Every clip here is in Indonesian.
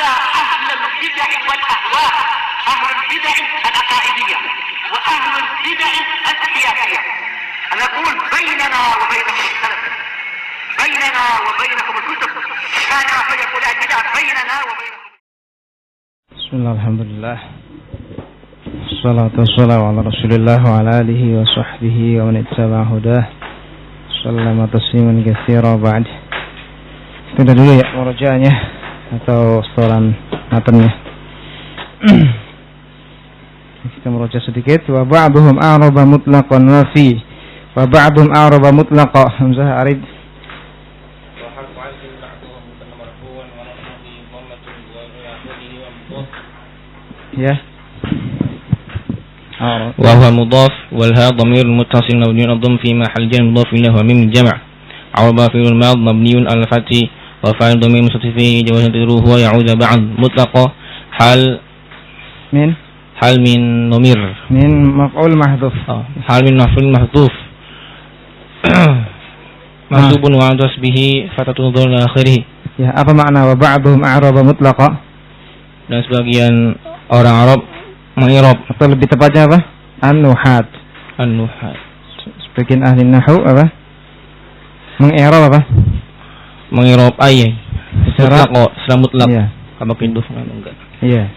على أهل البدع والأهواء، أهل البدع العقائدية وأهل البدع السياسية. أنا أقول بيننا وبينكم السلف، بيننا وبينكم الكتب، كان فيقول البدع بيننا وبينكم. بسم الله الحمد لله والصلاة والسلام على رسول الله وعلى آله وصحبه ومن اتبع هداه سلم تسليما كثيرا. بعد kita dulu ya murojaahnya atau setoran matanya. Kita murojaah sedikit. Wa ba'duhum a'raba mutlaqan wa fi wa ba'duhum a'raba mutlaqa. Hamzah arid. Ya. وهو مضاف والها ضمير متصل مبني الضم في محل جر مضاف إليه ومن الجمع. عرب فعل الماض مبني على الفتح وفاعل ضمير مستتر فيه جواز تقديره هو يعود بعد مطلقا حال من ضمير من مفعول محذوف حال من مفعول محذوف منصوب وعدس به فتتنظر إلى آخره. Ya, apa makna wa ba'duhum a'raba mutlaqa? Dan sebagian orang Arab mengirab, atau lebih tepatnya apa? An-nuhat. Sebagian ahli nahwu apa? Mengirab apa? Mengirab ayat secara mutlak. Iya. Apa kinduf enggak? Iya,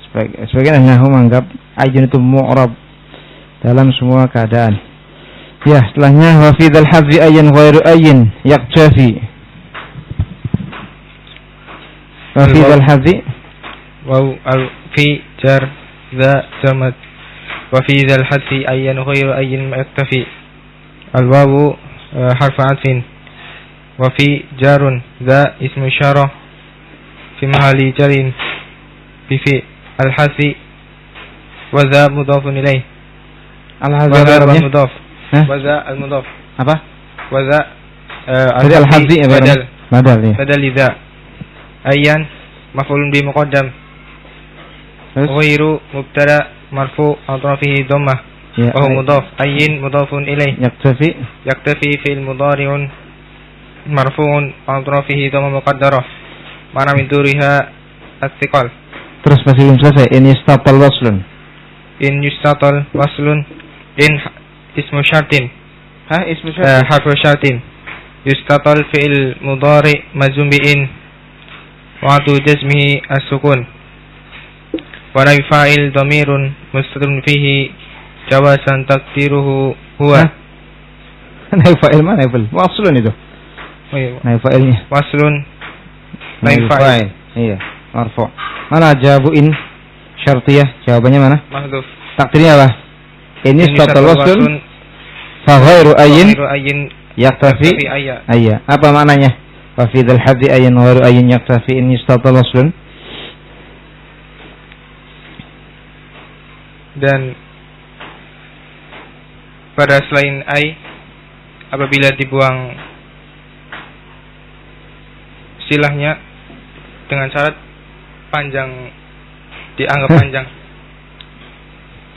sebagian ahli nahwu menganggap ayat itu mu'rab dalam semua keadaan. Ya, setelahnya wa fi dzal hadzi ayyan ghairu ayyin yaktafi. Wa fi dzal hadzi fi jar ذا جمد وفي ذا الحذف أي غير أي يكتفي. الواو حرف عطف وفي جار ذا اسم إشارة في محل جر بفي الحذف وذا مضاف إليه. وذا المضاف وذا المضاف apa? وذا الحذف بدل ذا أيان مفعول به مقدم غير مبتدا مرفوع أطرافه ضمة وهو مضاف أين مضاف إليه. يكتفي في المضارع مرفوع أطرافه ضمة مقدرة معنى من دورها الثقل. Terus masih belum selesai. In yustatal waslun in ismu syartin. Ismu syartin. Harfu syartin. Yustatal fi'il mudari majzum bi in wa tu jazmihi as-sukun. Wa fa'il dhamirun mustatirun fihi jawasan taqdiruhu huwa. Naib fa'il mana naib? Waslun itu. Oh iya. Naib fa'ilnya. Waslun naib fa'il. Iya, marfu'. Mana jawabuin syartiyah? Jawabannya mana? Mahdhuf. Takdirnya apa? Ini statal waslun fa ghairu ayyin yaktafi ayya. Apa maknanya? Wa fi dzal hadzi ayyin ghairu ayyin yaktafi in statal waslun. Dan pada selain ai apabila dibuang silahnya dengan syarat panjang dianggap panjang.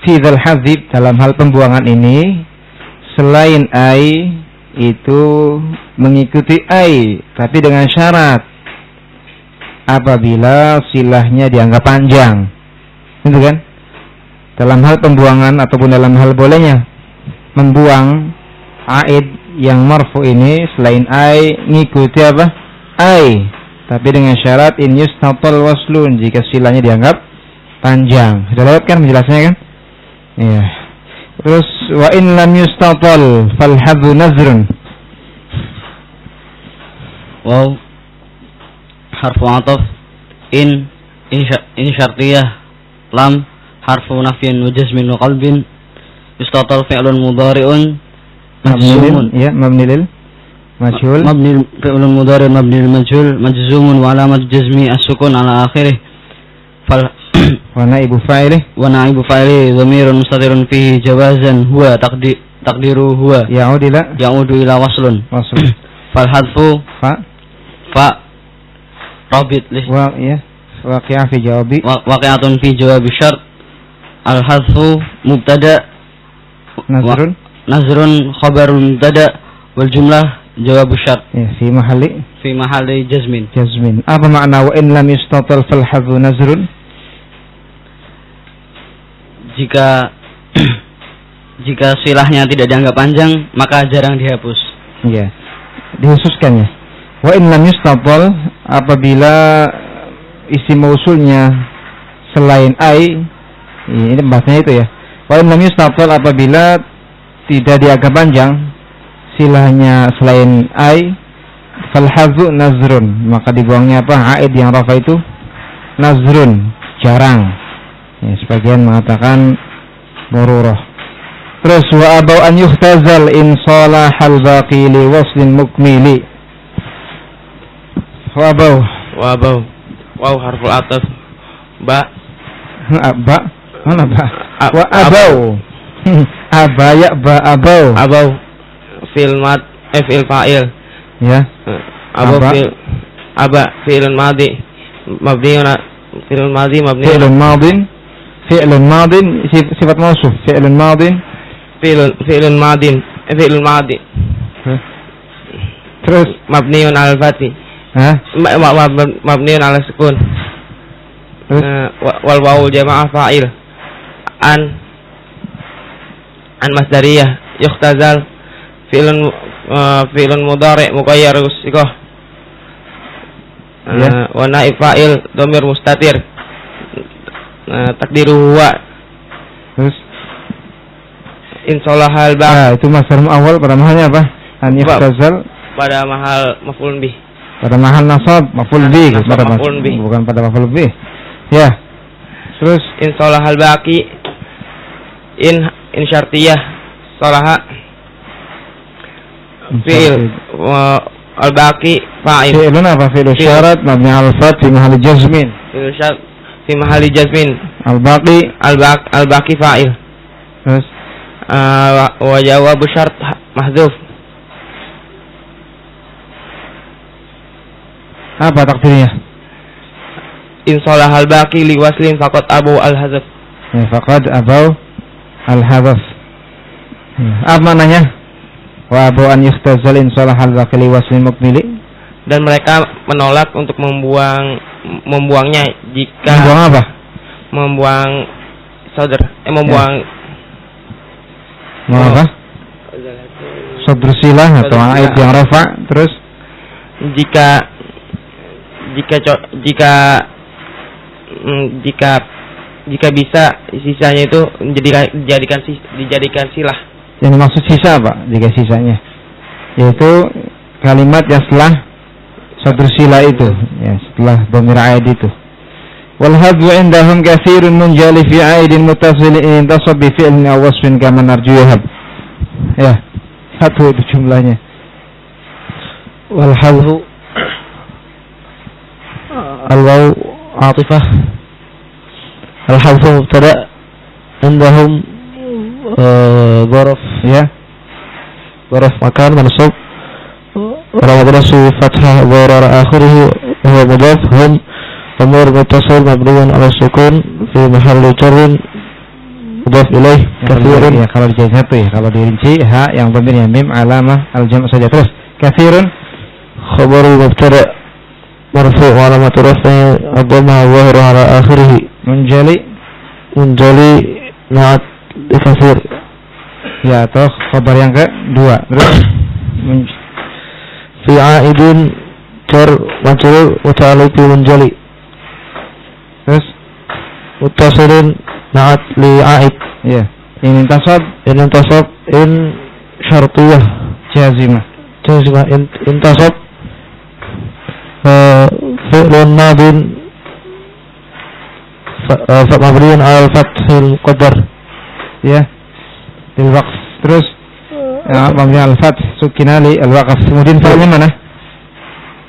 Fi dzal hadzib dalam hal pembuangan ini selain ai itu mengikuti ai tapi dengan syarat apabila silahnya dianggap panjang. Itu kan? Dalam hal pembuangan ataupun dalam hal bolehnya membuang aid yang marfu ini selain ai ngikuti apa? Ai, tapi dengan syarat in yustatal waslun jika silanya dianggap panjang. Sudah lewat kan penjelasannya kan? Iya. Terus wa in lam yustatal fal hadzu nazrun. Wow. Harfu ataf in syartiyah lam harfu nafyin wa jazmin wa qalbin yustatal fi'lun mudhari'un majzumun mabni lil majhul fi'lun mudhari' mabni lil majhul majzumun wa alamat jazmi as-sukun ala akhirih fal wa naibu fa'ili dhamirun mustatirun fihi jawazan huwa taqdiru huwa ya'udu ila waslun fal hadfu fa rabit waqi'atun fi jawabi syart. Al-hadfu mubtada nazrun khabarun mubtada wal jumlah jawab syart. Ya, fi mahalli jazmin. Apa makna wa in lam yustatal fal hadhu nazrun? Jika silahnya tidak dianggap panjang, maka jarang dihapus. Ya, dikhususkan ya. Wa in lam yustatal, apabila isim mausulnya selain ai, ini bahasanya itu ya. Wa in lam yustatal, apabila tidak dianggap panjang, silahnya selain ai, fal hadzu nazrun, maka dibuangnya apa? Aid yang rafa itu nazrun, jarang. Ya, sebagian mengatakan mururah. Terus wa abau an yuhtazal in salahal baqi li waslin mukmili. Wa abau Waw harful ataf. Ba. Mana ba? Wa abau. Abaya ba abau. Abau fil fa'il. Ya. Abau fil fi'lun madi mabniun fi'lun madi fi'lun madin sifat mausuf fi'lun madin fi'lun madi terus mabniun al fathi mabniun ala sukun wal wawu jamaah fa'il an masdariyah yuhtazal fi'lun mudhari muqayyar siqah wa naib fa'il dhamir mustatir takdiru huwa. Terus insolahal ba. Itu masdar muawwal pada mahalnya apa? An yuhtazal pada mahal maf'ul bih. Pada mahal nasab maf'ul bih, bukan pada maf'ul bih. Ya. Terus insolahal baqi in syartiyah salaha fi'il al baqi fa'il. Fi'lun apa? Fi'il syarat mabni al fath fi mahall jazmin. Fi'il syarat fi mahalli jazmin. Al-baqi fa'il. Terus wa jawabu syart mahdzuf. Apa takdirnya? In salah al-baqi li waslin faqad abu al-hadzaf. Ya, faqad abu al-hadzaf. Apa maknanya? Wa abu an yuhtazal in salah al-baqi li waslin mukmili. Dan mereka menolak untuk membuangnya jika membuang apa? Membuang membuang apa? Sadr silah atau aid yang rafa. Terus jika bisa sisanya itu dijadikan silah. Yang dimaksud sisa apa? Jika sisanya yaitu kalimat yang setelah sadr sila itu, ya, setelah dhamir aid itu. Wal hadzu indahum katsirun munjali fi aidin muttasilin intasab bi fi'lin aw wasfin kama narju yahab. Ya, satu itu jumlahnya. Wal hadzu al-waw atifah. Al hadzu mubtada indahum dharaf, ya. Dharaf makan mansub ورمضرس فتحة ضرر آخره وهو مضاف هم ضمير متصل مبني على السكون في محل جر مضاف إليه كثير. Ya, kalau dijadi satu ya, kalau dirinci ha yang dhamirnya mim alamah al-jam' saja. Terus kathirun khabar mubtada marfu' wa alamat raf'i ad-dhamma dhahira ala akhirih munjali na'at kathir. Ya, atau khabar yang kedua. Terus fi aidin jar majrur muta'alliq bi munjali. Terus muttasilin na'at li aid. Ya. In intasab in syartiyah jazimah intasab fi'lun madin fa mabniun 'ala al-fathil muqaddar. Ya. Lil waqf. Terus mabni al-fath sukina li al-waqf. Kemudian fa'ilnya mana?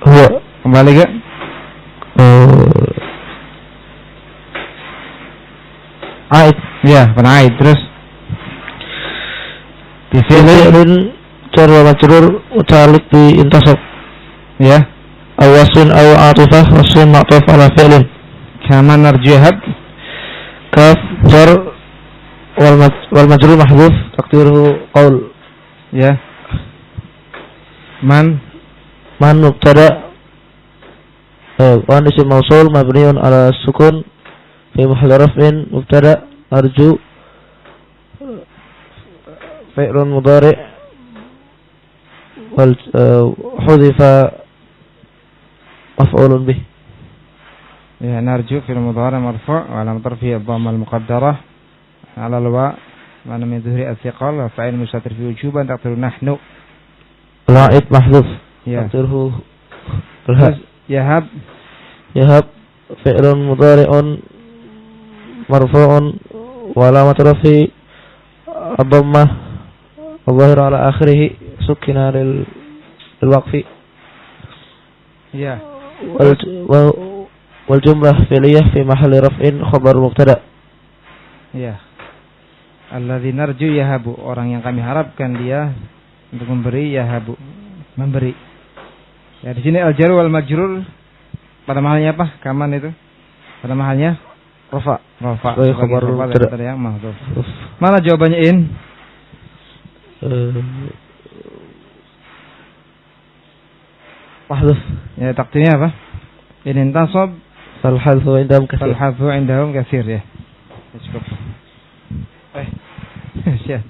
Huwa. Kembali ke aid. Ya, pada aid. Terus di fi'lin jar wa majrur muta'alliq bi intasab. Ya. Awasin aw atifah wasin ma'tuf ala fi'lin. Kama narjihab kaf jar wal majrur mahdhuf taqdiruhu qaul. Ya. Man مبتدأ وأن اسم موصول مبني على السكون في محل رفع مبتدأ أرجو فعل مضارع حذف مفعول به. Ya, narju fil mudhari marfu' wa lam tarfi ad-dhamma al-muqaddarah 'ala al-wa' wa lam yadhhiri as-siqal wa fa'il mustatir fi wujuban taqdiru nahnu. La'ib mahdhuf. Ya. Taqdiruhu Yahab fi'lun mudhari'un marfu'un wa alamat rafi ad-dhammah adh-dhahira 'ala akhirih sukina lil waqfi. Ya. Wal jumlah fi'liyah fi mahalli raf'in khabar mubtada. Ya. Alladzi narju yahabu, orang yang kami harapkan dia untuk memberi, yahabu, memberi. Ya, di sini al-jar wal majrur pada mahalnya apa? Kaman itu? Pada mahalnya rafa. Sebagai khabar mubtada yang mahdhuf. Mana jawabannya in? Mahdhuf. Ya, takdirnya apa? In intasab fal hadfu indahum katsir. Fal hadfu indahum katsir, ya. Cukup. Siap.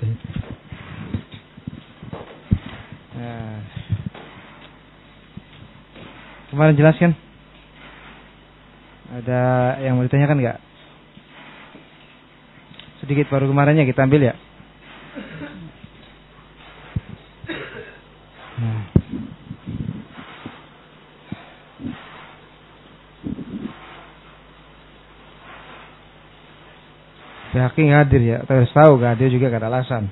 Kemarin jelaskan? Ada yang mau ditanyakan enggak? Sedikit baru kemarinnya kita ambil ya. Haki nggak hadir ya, terus tahu nggak hadir juga kata alasan.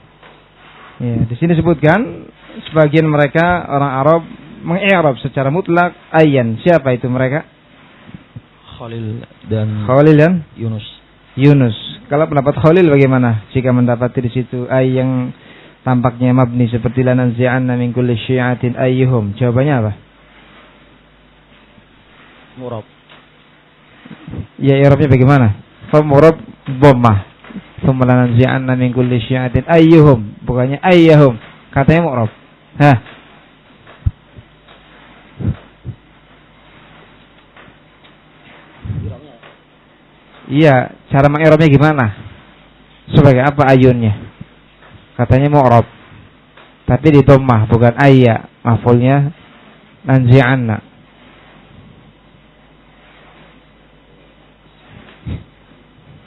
Ya, di sini disebutkan sebagian mereka orang Arab mengi'rab secara mutlak ayyan. Siapa itu mereka? Khalil dan Yunus. Kalau pendapat Khalil bagaimana? Jika mendapati di situ ay yang tampaknya mabni seperti lananzi'anna min kulli syi'atin ayyuhum. Jawabannya apa? Murab. Ya, i'rabnya bagaimana? Fa murab dhammah. Tsumma lananzi'anna min kulli syi'atin ayyuhum, bukannya ayyahum. Katanya mu'rab. Hah. Iya, cara mengi'rabnya gimana? Sebagai apa ayunnya? Katanya mu'rab. Tapi di dhammah bukan ayya, maf'ulnya nanzi'anna.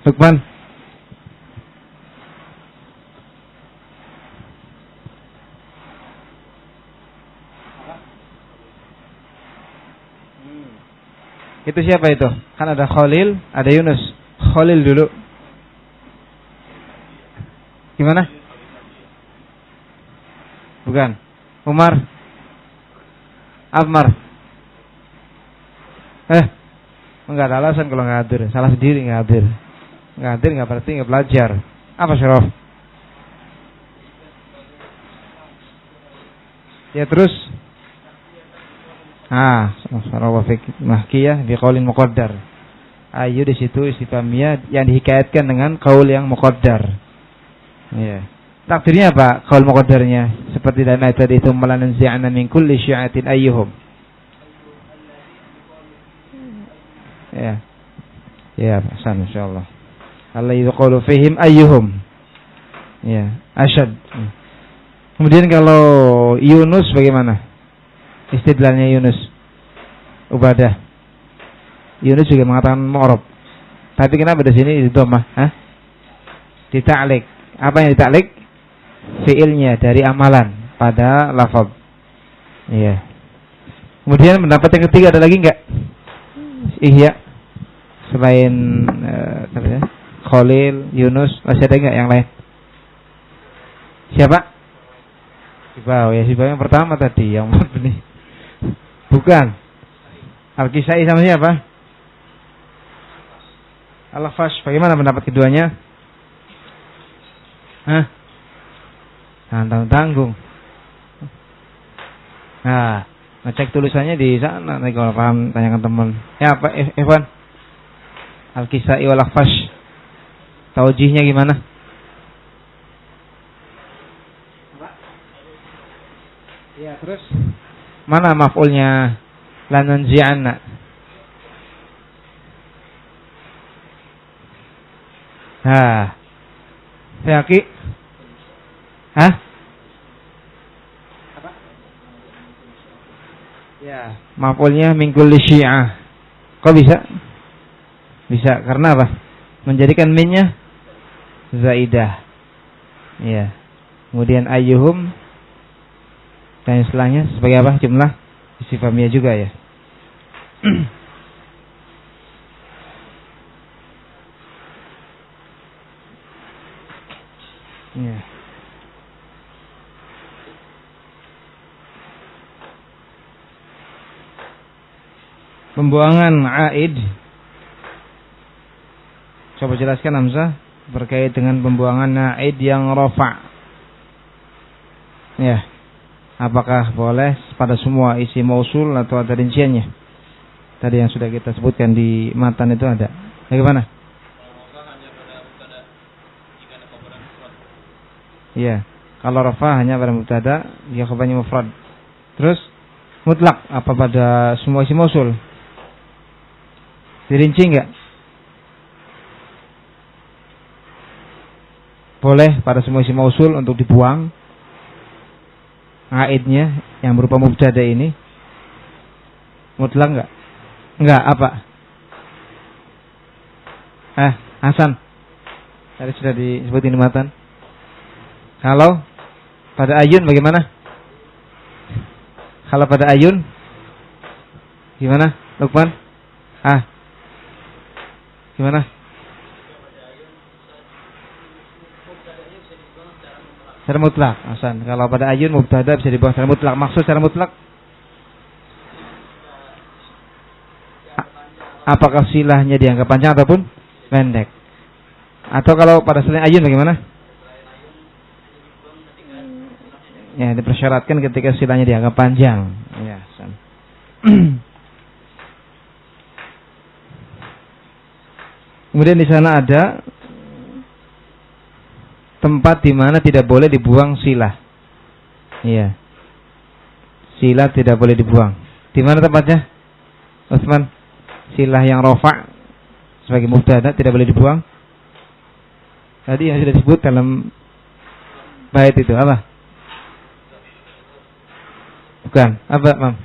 Lukman. Itu siapa itu? Kan ada Khalil, ada Yunus. Khalil dulu. Gimana? Bukan. Umar. Ammar. Enggak ada alasan kalau enggak hadir. Salah sendiri enggak hadir. Enggak hadir enggak berarti enggak belajar. Apa Syaraf? Ya terus. Sarawafik mahkiyah bi qaulin muqaddar. Ayu di situ istifhamiyah yang dihikayatkan dengan qaul yang muqaddar. Iya. Takdirnya apa? Qaul muqaddarnya seperti dalam ayat tadi itu malanzi'ana min kulli syi'atin ayyuhum. Ya. Ya, hasan insyaallah. Allah yaqulu fihim ayyuhum. Ya, asyad. Kemudian kalau Yunus bagaimana? Istidlalnya Yunus. Ubadah. Yunus juga mengatakan mu'rab. Tapi kenapa di sini di dhammah? Dita'lik. Apa yang dita'lik? Fi'ilnya dari amalan pada lafaz. Iya. Kemudian pendapat yang ketiga ada lagi enggak? Ihya. Selain Khalil, Yunus, masih ada enggak yang lain? Siapa? Sibau ya, Sibau yang pertama tadi yang benih. Bukan. Al-Kisai sama siapa? Al-Fash. Bagaimana pendapat keduanya? Tanggung. Nah, ngecek tulisannya di sana. Nanti kalau paham tanyakan teman. Ya apa, Evan? Al-Kisai wal Al-Fash. Taujihnya gimana? Ya terus. Mana maf'ulnya lanunzi'anna? Yaki? Hah? Apa? Ya, maf'ulnya min kulli syi'ah. Kok bisa? Bisa karena apa? Menjadikan minnya zaidah. Ya. Kemudian ayyuhum dan istilahnya sebagai apa? Jumlah istifhamiyah juga ya. Ya. Pembuangan aid. Coba jelaskan Hamzah berkait dengan pembuangan aid yang rafa'. Ya. Apakah boleh pada semua isi mausul atau ada rinciannya? Tadi yang sudah kita sebutkan di matan itu ada. Bagaimana? Iya. Kalau rafa hanya pada mubtada, dia khabarnya mufrad. Terus mutlak apa pada semua isi mausul? Dirinci enggak? Boleh pada semua isi mausul untuk dibuang aidnya yang berupa mubtada ini. Mutlak enggak? Enggak, apa? Hasan. Tadi sudah disebutin di matan. Kalau pada ayun bagaimana? Kalau pada ayun gimana? Lukman? Gimana? Secara mutlak, Hasan. Kalau pada ayun mubtada bisa dibuang secara mutlak. Maksud secara mutlak? Apakah silahnya dianggap panjang ataupun pendek? Atau kalau pada selain ayun bagaimana? Ya, dipersyaratkan ketika silahnya dianggap panjang. Ya, Hasan. Kemudian di sana ada tempat di mana tidak boleh dibuang silah. Iya. Silah tidak boleh dibuang. Di mana tempatnya? Utsman, silah yang rafa' sebagai mubtada tidak boleh dibuang. Tadi yang sudah disebut dalam bait itu apa? Bukan. Apa, Mam?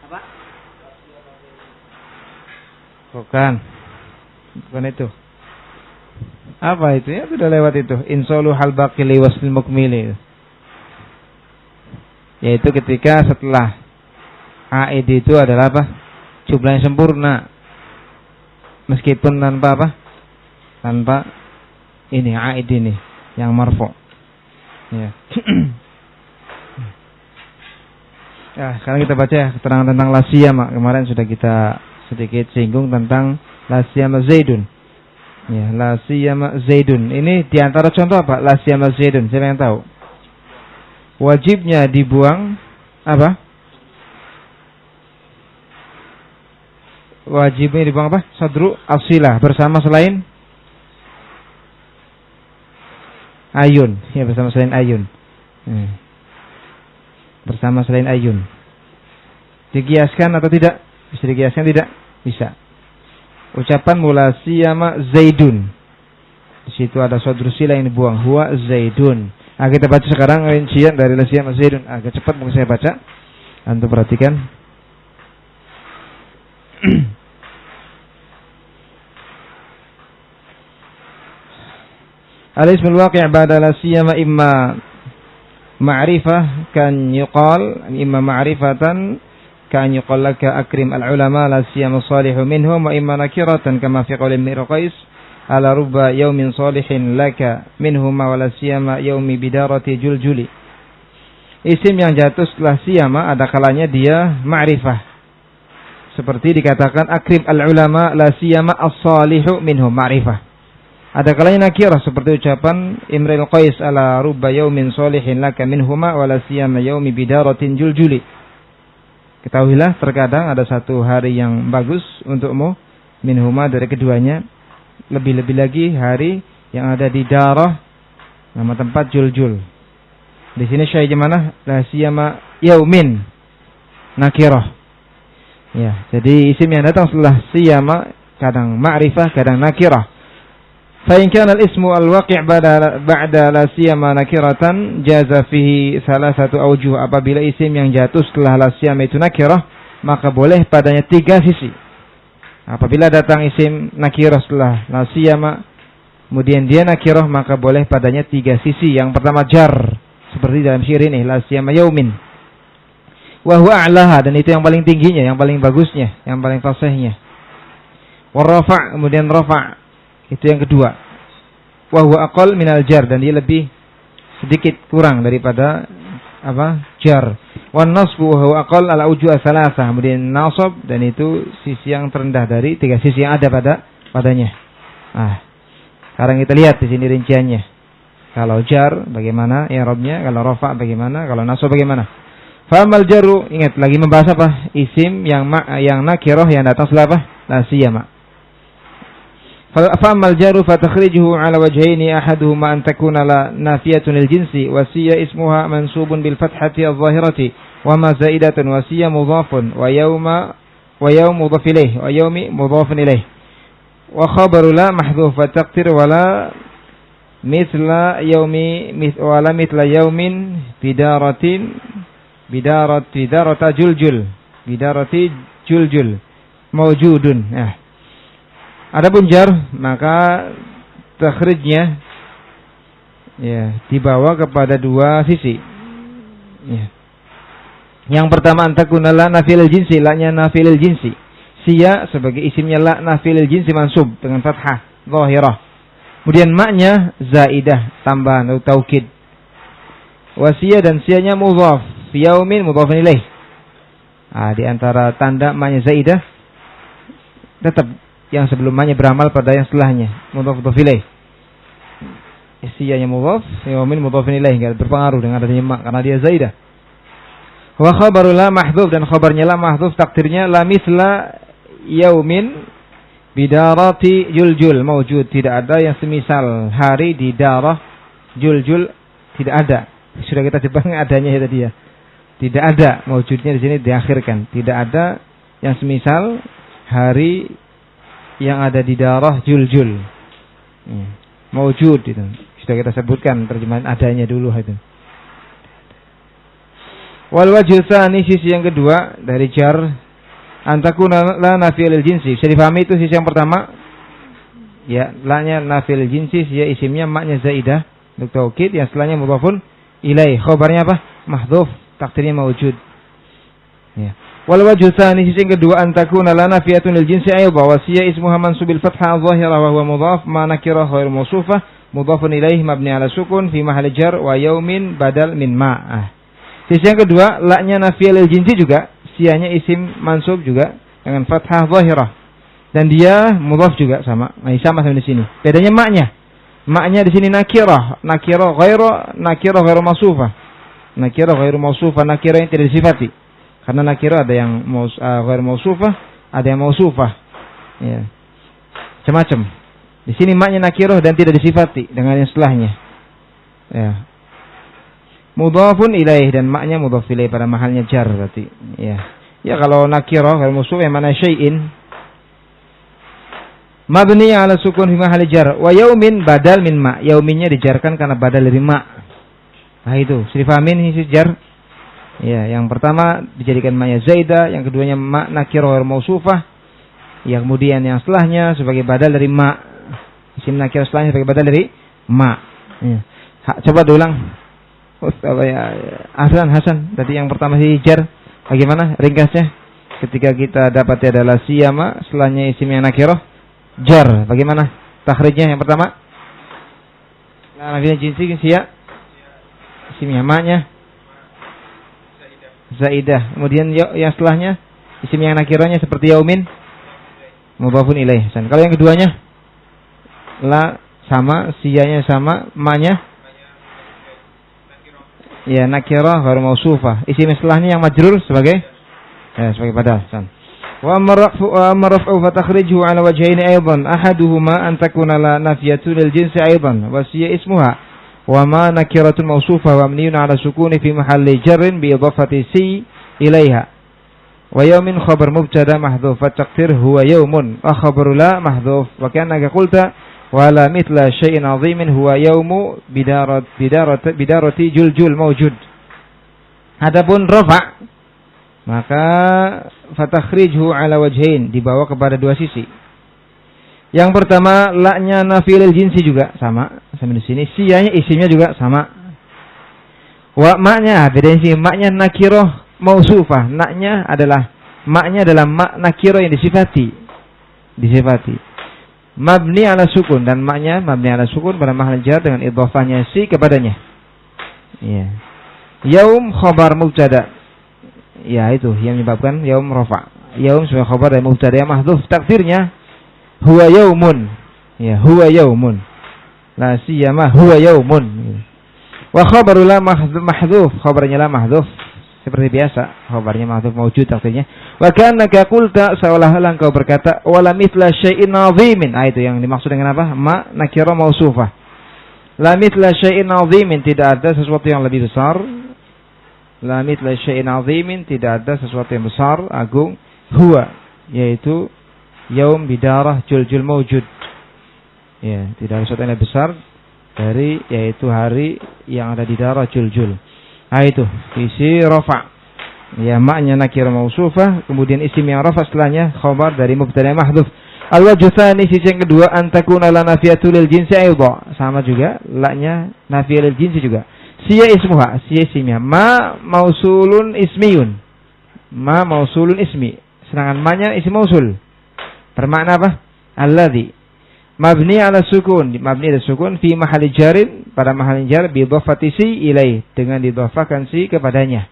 Apa? Bukan itu. Apa itu? Ya sudah lewat itu. Insolu hal baqili waslil mukmili. Yaitu ketika setelah aid itu adalah apa? Jumlah yang sempurna. Meskipun tanpa apa? Tanpa ini aid ini yang marfu'. Ya. Ya, sekarang kita baca ya keterangan tentang la siyama. Kemarin sudah kita sedikit singgung tentang la siyama Zaidun. Ya, la siyama Zaidun. Ini di antara contoh apa? La siyama Zaidun. Siapa yang tahu? Wajibnya dibuang apa? Wajibnya dibuang apa? Sadru asilah bersama selain ayun. Ya, bersama selain ayun. Bersama selain ayun. Dikiaskan atau tidak? Bisa dikiaskan tidak? Bisa. Ucapan mula siyama Zaidun. Di situ ada sadru silah yang dibuang. Huwa Zaidun. Kita baca sekarang rincian dari la siyama Zaidun. Agak cepat mungkin saya baca. Antum perhatikan. Al-ismul waqi' ba'da la siyama imma ma'rifah kan yuqal imma ma'rifatan kan yuqal laka akrim al-ulama la siyama salihu minhum wa imma nakiratan kama fi qawli Imri Qais ala rubba yawmin salihin laka minhum wa la siyama yawmi bidarati juljuli. Isim yang jatuh setelah siyama ada kalanya dia ma'rifah. Seperti dikatakan akrim al-ulama la siyama as-salihu minhum ma'rifah. Ada kalanya nakirah seperti ucapan Imri Qais ala rubba yaumin salihin laka minhuma wala siyama yaumi bidaratin juljuli. Ketahuilah terkadang ada satu hari yang bagus untukmu minhuma dari keduanya, lebih-lebih lagi hari yang ada di darah nama tempat juljul. Di sini syahidnya mana? La siyama yaumin nakirah. Ya, jadi isim yang datang setelah siyama kadang ma'rifah, kadang nakirah. Fa in kana al-ismu al-waqi' ba'da la siyama nakiratan jaza fihi salasatu awjuh. Apabila isim yang jatuh setelah la siyama itu nakirah, maka boleh padanya 3 sisi. Apabila datang isim nakirah setelah la siyama, kemudian dia nakirah, maka boleh padanya 3 sisi. Yang pertama jar, seperti dalam syair ini, la siyama yaumin. Wa huwa a'laha, dan itu yang paling tingginya, yang paling bagusnya, yang paling fasihnya. Wa rafa', kemudian rafa', itu yang kedua. Wa huwa aqall minal jar, dan dia lebih sedikit kurang daripada jar. Wan nasbu wa huwa aqall ala wujuh salasah, kemudian nasab, dan itu sisi yang terendah dari 3 sisi yang ada padanya. Sekarang kita lihat di sini rinciannya. Kalau jar bagaimana i'rabnya, kalau rafa' bagaimana, kalau nasab bagaimana. Fa'amal jaru, ingat lagi membahas apa? Isim yang nakirah yang datang setelah apa? La siyama. Fa'amal jaru fatakhrijuhu ala wajhaini ahaduhuma an takuna la nafiyatun lil jinsi wa siya ismuha mansubun bil fathati adh-dhahirati wa ma zaidatun wa siya mudhafun wa yawm mudhaf ilayh wa yawmi mudhafun ilayh wa khabaru la mahdhuf fa taqdir wala mithla yawmi wala mithla yawmin bidarati juljul mawjudun. Adapun jar, maka takhrijnya dibawa kepada 2 sisi. Yang pertama antakuna la nafil jinsi, la-nya nafil jinsi. Siya sebagai isimnya la nafil jinsi mansub dengan fathah zahirah. Kemudian maknya zaidah, tambahan atau taukid. Wasiyah dan siyanya mudhaf, fi yaumin mudhafun ilaih. Di antara tanda maknya zaidah tetap yang sebelumnya beramal pada yang setelahnya, mudhaf ilaih. Siyanya mudhaf, yaumin mudhafun ilaih, enggak berpengaruh dengan adanya mak karena dia zaidah. Wa khabaru la mahdhuf, dan khabarnya la mahdhuf takdirnya la misla yaumin bidarati juljul mawjud, tidak ada yang semisal hari di darah juljul, tidak ada. Sudah kita jebak adanya ya tadi ya. Tidak ada, mawjudnya di sini diakhirkan. Tidak ada yang semisal hari yang ada di darah juljul. Mawjud itu. Sudah kita sebutkan terjemahan adanya dulu itu. Wal wajhu tsani, sisi yang kedua dari jar, antakuna la nafil jinsi. Bisa dipahami itu sisi yang pertama. Ya, la-nya nafil jinsi, ya isimnya maknya zaidah untuk taukid, yang setelahnya mudhafun ilaih. Khabarnya apa? Mahdhuf, takdirnya mawjud. Ya. Wal wajhu tsani, sisi yang kedua, antakuna la nafiyatun lil jinsi aidha wa siya ismuha mansubil fathah adh-dhahira wa huwa mudhaf ma nakira ghair mawsufah mudhafun ilaih mabni ala sukun fi mahalli jar wa yaumin badal min ma. Sisi yang kedua, la-nya nafiyah lil jinsi juga, siyanya isim mansub juga dengan fathah dhahirah, dan dia mudhaf juga sama. Sama di sini. Bedanya maknya. Maknya di sini nakirah ghairu mausufah. Nakirah ghairu mausufah, nakirah yang tidak disifati. Karena nakirah ada yang ghairu mausufah, ada yang mausufah. Ya. Macam-macam. Di sini maknya nakirah dan tidak disifati dengan yang setelahnya. Ya. Mudhafun ilaih, dan maknya mudhaf ilaih pada mahalnya jar berarti. Ya. Ya, kalau nakirah ghairu mausufah yang mana syai'in mabni ala sukun fi mahalli jar wa yaumin badal min ma. Yauminnya dijarkan karena badal dari ma. Nah itu, sudah dipahamin isi jar? Ya, yang pertama dijadikan maknya zaidah, yang keduanya ma nakirah ghairu mausufah. Ya, kemudian yang setelahnya sebagai badal dari ma. Isim nakirah setelahnya sebagai badal dari ma. Ya. Coba diulang. Hasan, tadi yang pertama si jar, bagaimana ringkasnya? Ketika kita dapat adalah siyama, setelahnya isim yang nakirah jar, bagaimana takhrijnya? Yang pertama nah nafiyah jinsi siya isimnya maknya zaidah, kemudian yang setelahnya isim yang nakirahnya seperti yaumin mudhafun ilaih. Kalau yang keduanya la sama, siyanya sama, maknya ya nakirah ghairu mausufah, isim setelahnya yang majrur sebagai badal. Wa marfu fa takhrijuhu ala wajhaini aidan ahaduhuma an takuna la nafiyatu lil jinsi aidan wa siya ismuha wa ma nakiratun mawsufah wa mabniun ala sukuni fi mahalli jarrin bi idhafati si ilaiha. Wa yawmin khabar mubtada mahdhuf fa taqdir huwa yawmun wa khabaru la mahdhuf wa ka'annaka qulta wala mithla syai'in 'azimin huwa yawmu bidarati juljul mawjud. Adapun rafa maka fatakhrijhu ala wajhain, dibawa kepada dua sisi. Yang pertama la-nya nafiyul jinsi juga sama di sini, siyanya isimnya juga sama. Wa ma-nya beda sih, ma-nya nakirah mausufah, maknya adalah mak nakirah yang disifati. Mabni ala sukun, dan maknya mabni ala sukun pada mahal jar dengan idhofahnya si kepadanya. Ya. Yaum khabar mubtada. Ya, itu yang menyebabkan yaum rafa. Yaum sebagai khabar dari mubtada yang mahdhuf, takdirnya huwa yaumun. Ya, huwa yaumun. La siyama huwa yaumun. Wa khabaru la mahdhuf, khabarnya la mahdhuf. Seperti biasa, khabarnya mahdhuf mawjud takdirnya. Wa kannaka qulta, seolah-olah engkau berkata wala mithla syai'in 'azimin. Ah, itu yang dimaksud dengan apa? Ma nakira mausufah. La mithla syai'in 'azimin, tidak ada sesuatu yang lebih besar. La mithla syai'in 'azimin, tidak ada sesuatu yang besar, agung. Huwa, yaitu yaum bidarah juljul mawjud. Ya, tidak ada sesuatu yang lebih besar dari yaitu hari yang ada di darah juljul. Ah, itu isi rafa. Ya, maknya nakirah mausufah, kemudian isim yang rafa setelahnya khabar dari mubtada mahdhuf. Al-wajhu tsani, sisi yang kedua, antakuna la nafiyatul lil jinsi aidha. Sama juga, la-nya nafiyul lil jinsi juga. Siya ismuha, siya isimnya. Ma mausulun ismiyun. Ma mausulun ismi. Sedangkan ma-nya isim mausul. Bermakna apa? Alladhi. Mabni ala sukun. Mabni ala sukun fi mahali jarin, pada mahali jar bi idhafati si ilaih, dengan didhafakan si kepadanya.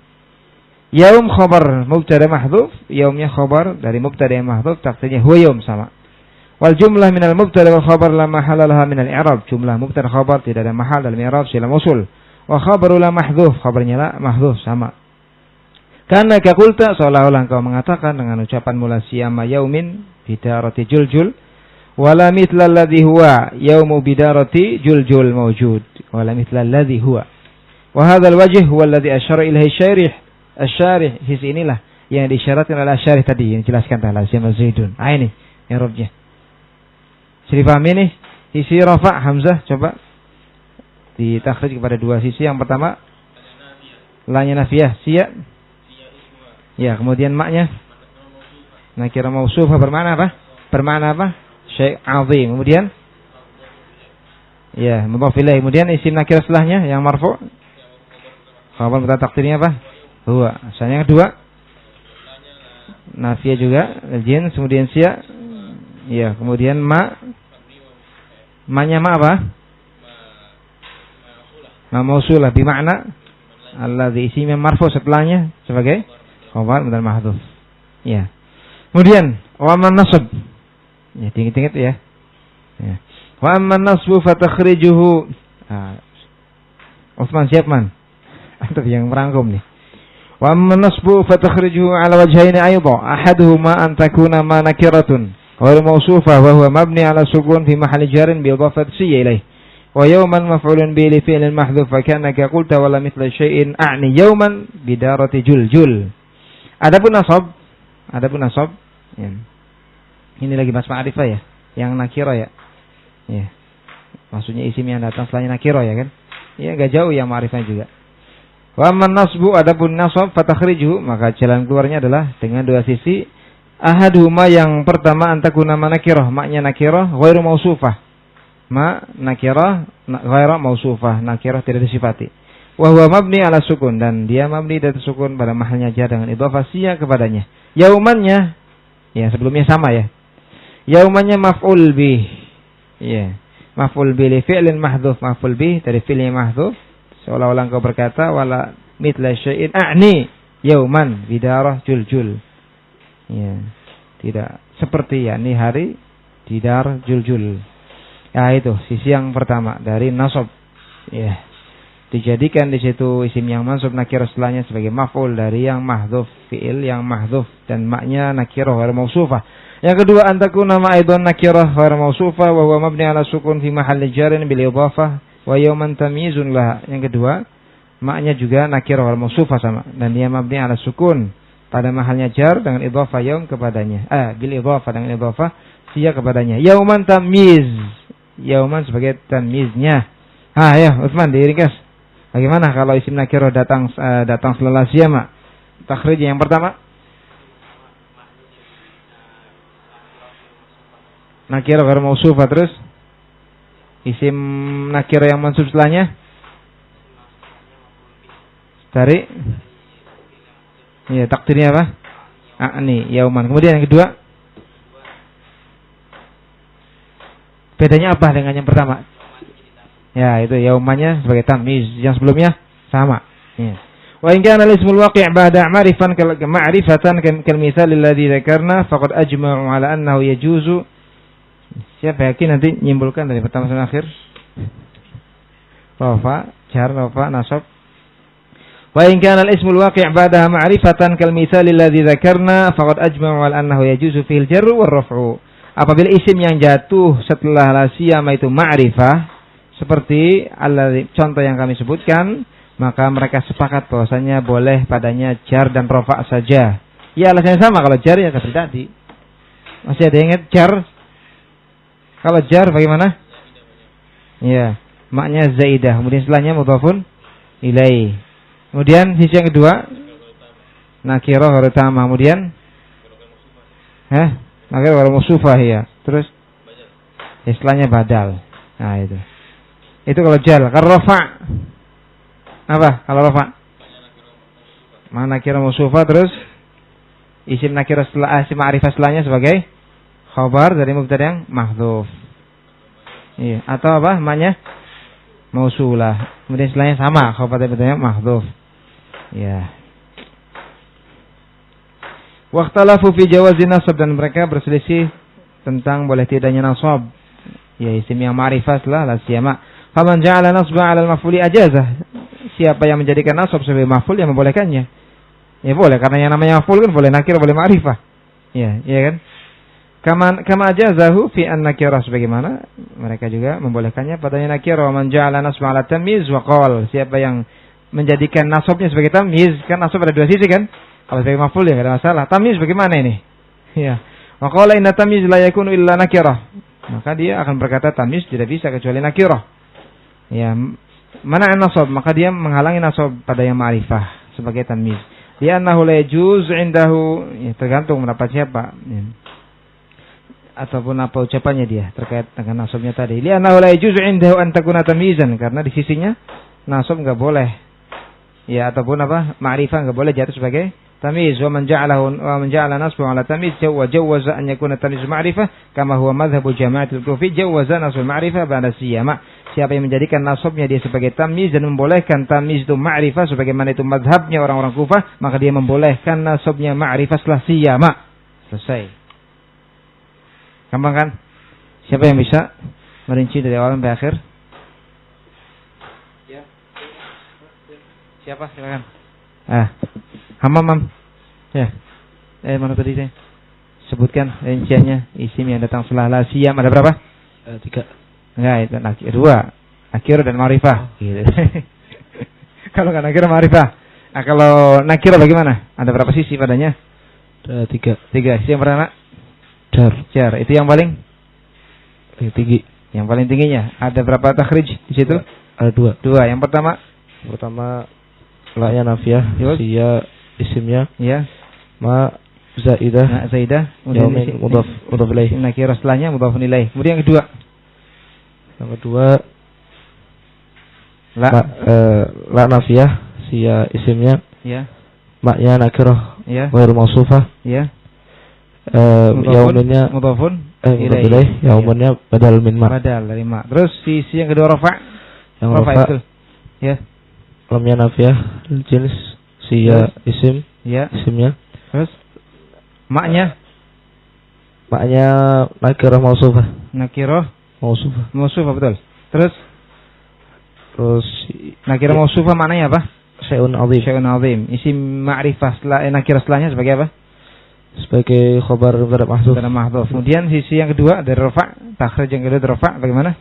Yaum khabar mubtada mahdhuf. Yaumnya khabar dari mubtada mahdhuf, takdirnya huwa yaum, sama. Wal jumlah minal mubtada wal khabar la mahala laha minal i'rab. Jumlah mubtada khabar tidak ada mahal dalam i'rab, sila mausul. Wa khabaru la mahdhuf, khabarnya la mahdhuf, sama. Karena kakulta, seolah-olah engkau mengatakan dengan ucapan mula siyama yaumin bidarati juljul wala mithla alladhi huwa yaumu bidarati juljul mawjud, wala mithla alladhi huwa. Wa hadzal wajh huwa alladhi asyara ilaihi asy-syarih. Sisi inilah yang disyaratkan oleh asy-syarih tadi, yang dijelaskan telah Syekh Zaidun. Ah, ini i'rabnya. Jadi paham ini? Sisi rafa hamzah coba ditakhrij kepada dua sisi. Yang pertama la-nya nafiyah, siya. Ya, kemudian maknya nakirah mausufah, bermakna apa? Bermakna apa? Syai' azim. Kemudian ya, mudhaf ilaih. Kemudian isim nakirah setelahnya yang marfu. Khabar mubtada takdirnya apa? Huwa. Yang kedua nafiyah juga, jins, kemudian siya. Ya, kemudian ma-nya ma apa? Ma mausulah bimakna alladzi, isimnya marfu setelahnya sebagai khabar mubtada mahdhuf. Ya. Kemudian wa man nasab. Ya, tinggi-tinggi ya. Ya. Wa man nasbu fatakhrijuhu. Utsman siap man. Antum yang merangkum nih. Wa man nasbu fatakhrijuhu ala wajhaini aidha. Ahaduhuma an takuna ma nakiratun ghairu mawsufah wa huwa mabni ala sukun fi mahalli jarin bi idhafati si ilaih. Wa yawman maf'ulun bi li fi'lin mahdhuf fa kanaka qulta wala mithla syai'in a'ni yawman bidarati juljul. Adapun nasab, ya. Ini lagi mas ma'rifah ya, yang nakira ya. Ya. Maksudnya isim yang datang setelahnya nakira ya kan? Ya, enggak jauh yang ma'rifah juga. Wa man nasbu, adapun nasab fatakhrijuhu, maka jalan keluarnya adalah dengan dua sisi. Ahaduhuma, yang pertama, antakuna nakirah, maknya nakirah ghairu mausufah. Ma nakirah ghairu mausufah, nakirah tidak disifati. Wa huwa mabni ala sukun, dan dia mabni dari sukun pada mahalnya jar dengan idhafah siya kepadanya. Yaumannya ya sebelumnya sama ya. Yaumannya maf'ul bih. Ya. Maf'ul bih li fi'lin mahdhuf, maf'ul bih dari fi'l yang mahdhuf. Seolah-olah engkau berkata wala mithla syai'in a'ni yauman bidarah juljul. Ya. Tidak seperti yakni hari didar juljul. Ya, itu sisi yang pertama dari nasab. Ya. Dijadikan di situ isim yang mansub nakirah setelahnya sebagai maf'ul dari yang mahdhuf, fi'il yang mahdhuf, dan maknya nakirah ghairu mausufah. Yang kedua, antakuna ma aidan nakirah ghairu mausufah wa huwa mabni ala sukun fi mahalli jarin bil idhafah Wa yauman tamyizun laha. Yang kedua, maknya juga nakirah wal mausufah sama, dan dia mabni ala sukun pada mahalnya jar dengan idhafah yaum kepadanya. Bil idhafah dengan idhafah sia kepadanya. Yauman tamyiz. Yauman sebagai tamyiznya. Ya, Utsman diringkas. Bagaimana kalau isim nakirah datang setelah siyama? Takhrij yang pertama. Nakirah ghair mausufah, terus isim nakirah yang mansub setelahnya dari takdirnya apa? A'ni yauman. Kemudian yang kedua, bedanya apa dengan yang pertama? Ya, itu yaumannya sebagai tamyiz, yang sebelumnya sama. Ya. Wa in kana al-ismul waqi' ba'da ma'rifatan kal mithal alladhi dzakarna faqad ajma'u 'ala annahu yajuzu. Siapa yakin nanti nyimpulkan dari pertama sampai akhir? Rafa, jar, rafa, nasab. Wa in kana al-ismul waqi' ba'daha ma'rifatan kal mithal alladhi dzakarna faqad ajma'u 'ala annahu yajuzu fihi al-jarru war-raf'u. Apabila isim yang jatuh setelah la siyama itu ma'rifah, seperti contoh yang kami sebutkan, maka mereka sepakat bahwasanya boleh padanya jar dan rafa saja. Ya, alasannya sama. Kalau jar ya seperti tadi. Masih ada yang ingat jar? Kalau jar bagaimana? Ya, maknya zaidah. Kemudian setelahnya mudhafun ilaih. Kemudian sisi yang kedua, nakirah ghair utama. Kemudian nakirah ghair mausufah ya. Terus setelahnya badal. Nah, itu. Itu kalau jar. Kalau rafa apa? Kalau rafa mana nakirah mausufah, terus isim nakirah setelah isim ma'rifah setelahnya sebagai khabar dari mubtada yang mahdhuf. Iya, atau apa? Maknya mausulah. Kemudian setelahnya sama, khabar dari mubtada yang mahdhuf. Ya. Waqtalafu fi jawazi nasab, dan mereka berselisih tentang boleh tidaknya nasab. Ya, isim yang ma'rifah setelah la siyama. Faman ja'ala nasba 'ala al-maf'uli ajazah. Siapa yang menjadikan nasab sebagai maf'ul, yang membolehkannya. Ya boleh, karena yang namanya maf'ul kan boleh nakirah, boleh ma'rifah. Ya, iya kan? Kama ajazahu fi an-nakirah, sebagaimana mereka juga membolehkannya padanya nakirah. Man ja'ala nasba 'ala tamyiz wa qala. Siapa yang menjadikan nasabnya sebagai tamyiz, kan nasab ada dua sisi kan? Kalau sebagai maf'ul ya enggak ada masalah. Tamyiz bagaimana ini? Ya. Wa qala inna tamyiz la yakunu illa nakirah. Maka dia akan berkata tamyiz tidak bisa kecuali nakirah. Ya, mana nasab, maka dia menghalangi nasab pada yang ma'rifah sebagai tamyiz. Dia annahu la yajuz indahu, ya, tergantung pendapat siapa. Ya. Ataupun apa ucapannya dia terkait dengan nasabnya tadi. Dia annahu la yajuz indahu an takuna tamyizan, karena di sisinya nasab enggak boleh. Ya, ataupun apa? Ma'rifah enggak boleh jatuh sebagai tamyiz. Wa man ja'ala nasbu 'ala tamyiz jawaza an yakuna tamyiz ma'rifah kama huwa madhhabu jama'atul kufi jawaza nasbu ma'rifah ba'da siyama. Siapa yang menjadikan nasabnya dia sebagai tamyiz dan membolehkan tamyiz itu ma'rifah sebagaimana itu madhabnya orang-orang Kufah, maka dia membolehkan nasabnya ma'rifah setelah siyama. Selesai. Gampang kan? Siapa yang bisa merinci dari awal sampai akhir? Ya. Siapa? Silakan. Hamam. Ya. Mana tadi saya? Sebutkan rinciannya, isim yang datang setelah la siyam ada berapa? 3. Enggak, itu nakirah, nakirah dan ma'rifah. Gitu. Kalau enggak nakirah ma'rifah. Nah, kalau nakirah bagaimana? Ada berapa sisi padanya? Ada 3. Sisi yang pertama? Jar. Itu yang paling tinggi. Yang paling tingginya. Ada berapa takhrij di situ? Ada 2. Yang pertama la-nya nafiyah, siya isimnya. Ya. Ma zaidah. Kemudian mudhaf ilaih. Nakirah setelahnya mudhaf ilaih. Kemudian yang kedua la nafiyah, siya isimnya. Ya. Maknya nakirah. Ya. Ghair mausufah. Ya. Yauminnya mudhafun ilaih. Yauminnya badal min ma. Badal dari ma. Terus sisi yang kedua rafa. Yang rafa itu. Ya. Lamnya nafiyah jins, siya isim. Ya. Isimnya. Terus maknya nakirah mausufah. Nakirah mausufah betul. Terus nakirah mausufah maknanya apa? Syai'un azim. Isim ma'rifah setelah nakirah setelahnya sebagai apa? Sebagai khabar mubtada mahdzuf. Kemudian sisi yang kedua dari rafa, takhrij yang kedua dari rafa bagaimana?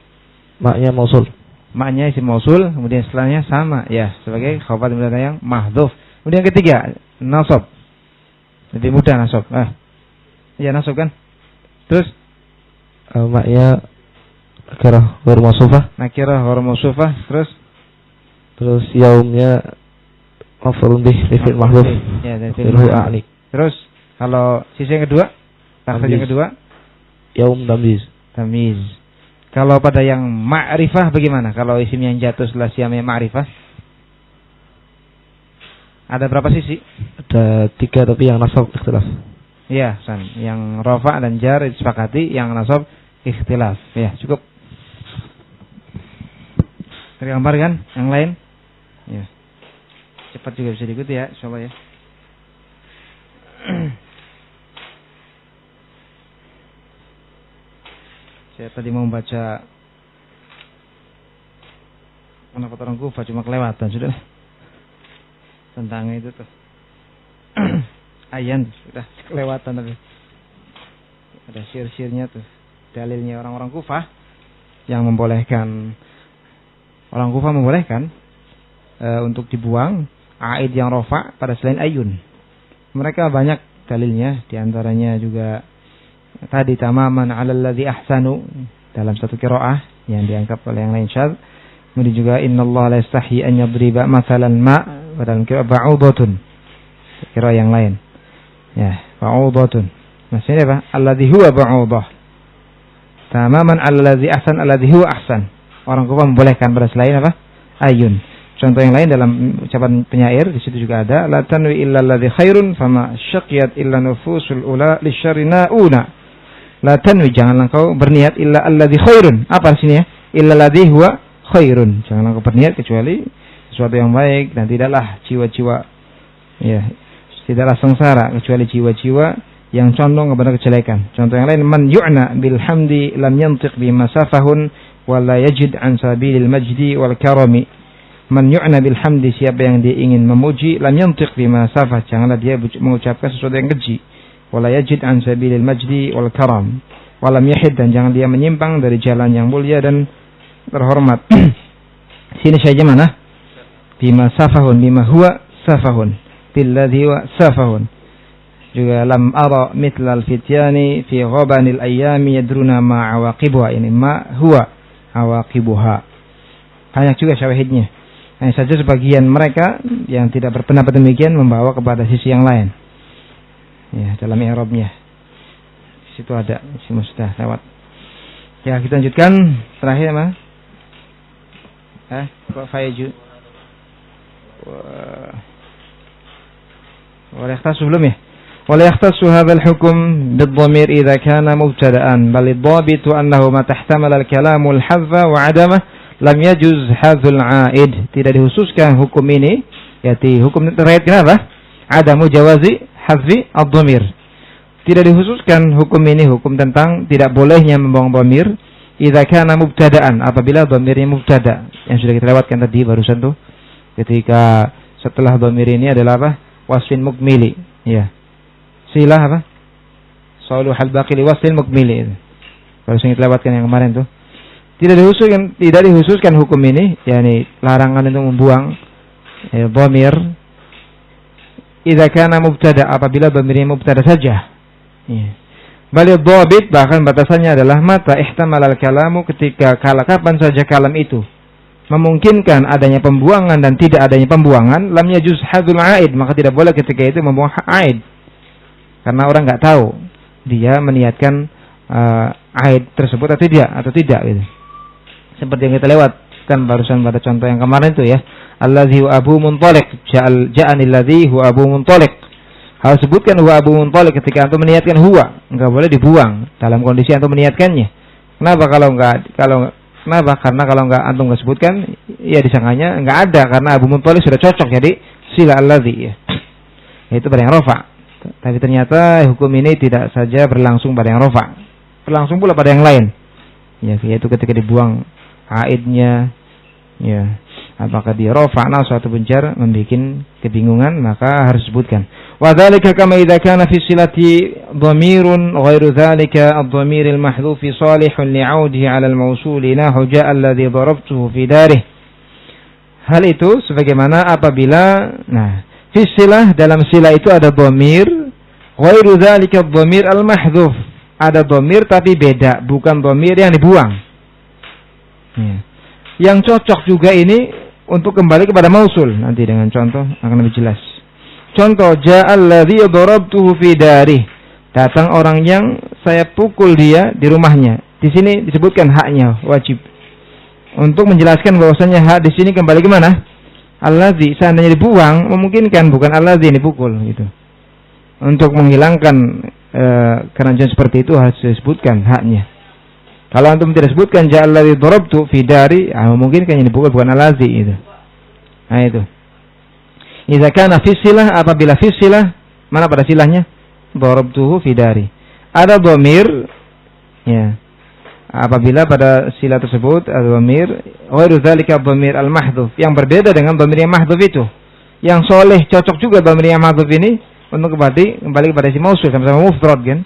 Maknya mausul. maknya isim mausul, kemudian setelahnya sama ya sebagai khabar mubtada yang mahdhuf. Kemudian ketiga, nasab. Lebih mudah nasab. Ya nasab kan? Terus maknya nakirah ghair mausufah. Nakirah ghair mausufah. Terus yaumnya maf'ulun bih fi'il mahdhuf. Ya, dan fi'il mahdhuf. Terus kalau sisi yang kedua, takhrijh yang kedua, yaum tamyiz. Kalau pada yang ma'rifah bagaimana? Kalau isim yang jatuh setelah siamnya ma'rifah, ada berapa sisi? Ada 3 tapi yang nasab ikhtilaf. Iya, yang rafa dan jar disepakati, yang nasab ikhtilaf. Ya, cukup. Tergambar kan? Yang lain? Ya. Cepat juga bisa diikuti ya, insyaallah ya. Saya tadi mau baca anak orang Kufah cuma kelewatan sudah. Tentang itu tuh. Ayan sudah kelewatan tadi. Ada sir-sirnya tuh. Dalilnya orang-orang Kufah yang membolehkan, orang Kufah membolehkan untuk dibuang aid yang rofa pada selain ayun. Mereka banyak dalilnya, diantaranya juga tadi tamaman 'alal ladzi ahsanu dalam satu qiraah yang dianggap oleh yang lain syadz. Kemudian juga innallaha la yastahi an yadriba mathalan ma dalam qiraah ba'udatun. Qiraah yang lain. Ya, ba'udatun. Maksudnya apa? Alladzi huwa ba'udah. Tamaman 'alal ladzi ahsan alladzi huwa ahsan. Orang Kufah membolehkan pada selain apa? Ayun. Contoh yang lain dalam ucapan penyair di situ juga ada la tanwi illa alladhi khairun fama syaqiyat illa nufusul ula lisyarina una. La tanwi, janganlah kau berniat illa alladhi khairun. Apa sini ya? Illa alladhi huwa khairun. Janganlah kau berniat kecuali sesuatu yang baik, dan tidaklah jiwa-jiwa ya, tidaklah sengsara kecuali jiwa-jiwa yang condong kepada kejelekan. Contoh yang lain, man yu'na bil hamdi lam yantiq bi masafahun wa la yajid an sabilil majdi wal karami. Man yu'na bil hamdi, siapa yang dia ingin memuji, lam yantiq bima safah, janganlah dia mengucapkan sesuatu yang keji. Wala yajid an sabilil majdi wal karam. Walam yahid, dan jangan dia menyimpang dari jalan yang mulia dan terhormat. Sini saja mana? Bima safahun, bima huwa safahun, billadhi huwa safahun. Juga lam ara mithlal fityani fi ghabanil ayyami yadruna ma awaqibuha. Ini ma huwa awaqibuha. Banyak juga syawahidnya. Hanya saja sebagian mereka yang tidak berpendapat demikian membawa kepada sisi yang lain. Ya, dalam i'rabnya. Di situ ada, semua sudah lewat. Ya, kita lanjutkan terakhir mah. Pak Fayju. Wa yakhtassu belum ya? Wa la yakhtassu hadzal hukm bid-dhamir idza kana mubtada'an, bal ad-dhabitu annahu ma tahtamala al-kalamu al-hadfa wa 'adamah lam yajuz hadzul aid. Tidak dikhususkan hukum ini, yaitu hukum terkait kenapa? Adamu jawazi hadzfi ad-dhamir. Tidak dikhususkan hukum ini, hukum tentang tidak bolehnya membuang dhamir idza kana mubtada'an, apabila dhamirnya mubtada, yang sudah kita lewatkan tadi barusan tuh, ketika setelah dhamir ini adalah apa? Wasfin mukmili. Ya. Silah apa? Saluhal baqi li wasfin mukmili. Barusan kita lewatkan yang kemarin tuh. Tidak dikhususkan hukum ini, yakni larangan untuk membuang dhamir idza kana mubtada, apabila dhamirnya mubtada saja. Ya. Bal dhabit, bahkan batasannya adalah mata ihtamal al-kalamu, ketika kapan saja kalam itu memungkinkan adanya pembuangan dan tidak adanya pembuangan, lam yajuz hadzul aid, maka tidak boleh ketika itu membuang aid. Karena orang enggak tahu dia meniatkan aid tersebut atau tidak gitu. Seperti yang kita lewatkan barusan pada contoh yang kemarin itu ya. Allazi huwa abu muntaliq, ja'anil ladzi huwa abu muntaliq. Harus sebutkan huwa abu muntaliq ketika antum meniatkan huwa, enggak boleh dibuang dalam kondisi antum meniatkannya. Kenapa kenapa? Karena kalau enggak antum enggak sebutkan, ya disangkanya enggak ada, karena abu muntaliq sudah cocok jadi sila allazi ya. Itu pada yang rafa. Tapi ternyata hukum ini tidak saja berlangsung pada yang rafa, berlangsung pula pada yang lain. Ya, yaitu ketika dibuang aidnya, ya, Apakah dia rafa' nasab atau jar membuat kebingungan, maka harus disebutkan. Wa dzalika kama idza kana fi silati dhamirun ghairu dzalika ad-dhamir al-mahdhuf salihun li'audihi 'ala al-mawsul nahu ja'a alladhi darabtuhu fi darih. Hal itu sebagaimana apabila fi silah, dalam silah itu ada dhamir ghairu dzalika ad-dhamir al-mahdhuf, ada dhamir tapi beda, bukan dhamir yang dibuang. Yang cocok juga ini untuk kembali kepada mausul, nanti dengan contoh akan lebih jelas. Contoh, ja'alladzi darabtuhu fi darih, datang orang yang saya pukul dia di rumahnya. Di sini disebutkan haknya wajib. Untuk menjelaskan bahwasanya hak di sini kembali ke mana? Alladzi, seandainya dibuang memungkinkan bukan alladzi yang dipukul gitu. Untuk menghilangkan kerancuan seperti itu harus disebutkan haknya. Kalau antum tidak sebutkan ja'alladzi darabtu fi dari, mungkin kan yang dipukul bukan alladzi itu. Nah itu. Idza kana fi silah, apabila fi silah, mana pada silahnya? Darabtuhu fi dari. Ada dhamir ya. Apabila pada silah tersebut ada dhamir ghairu dzalika dhamir al-mahdhuf, yang berbeda dengan dhamir yang mahdhuf itu. Yang soleh cocok juga dhamir yang mahdhuf ini untuk kembali kepada si mausul, sama-sama mufrad kan.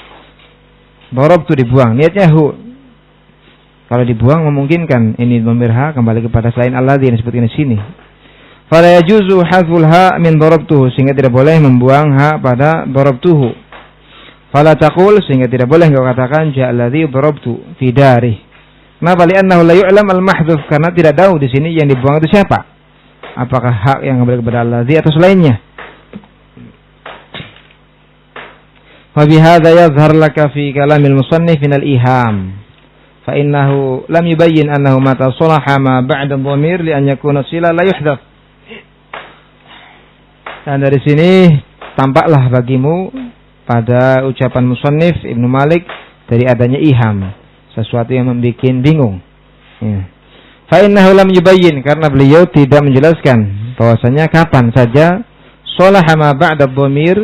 Darabtu dibuang, niatnya hu. Kalau dibuang memungkinkan ini dhamir ha kembali kepada selain alladzi yang disebutkan di sini. Fala yajuzu hadzful ha min darabtuhu, sehingga tidak boleh membuang ha pada darabtuhu. Fala taqul, sehingga tidak boleh engkau katakan ja'alladzi darabtu fi darih. Kenapa? Li'annahu la yu'lam al-mahdhuf, karena tidak tahu di sini yang dibuang itu siapa. Apakah hak yang kembali kepada alladzi atau selainnya. Wa bihadza yadhhar laka fi kalamil musannif min al-iham. فإنه لم يبين أنه متى صلح ما بعد الضمير لأن يكون صلة لا يحذف. Dan dari sini tampaklah bagimu pada ucapan musannif Ibnu Malik dari adanya iham, sesuatu yang membuat bingung. فإنه لم يبين, karena beliau tidak menjelaskan bahwasanya kapan saja صلح ما بعد الضمير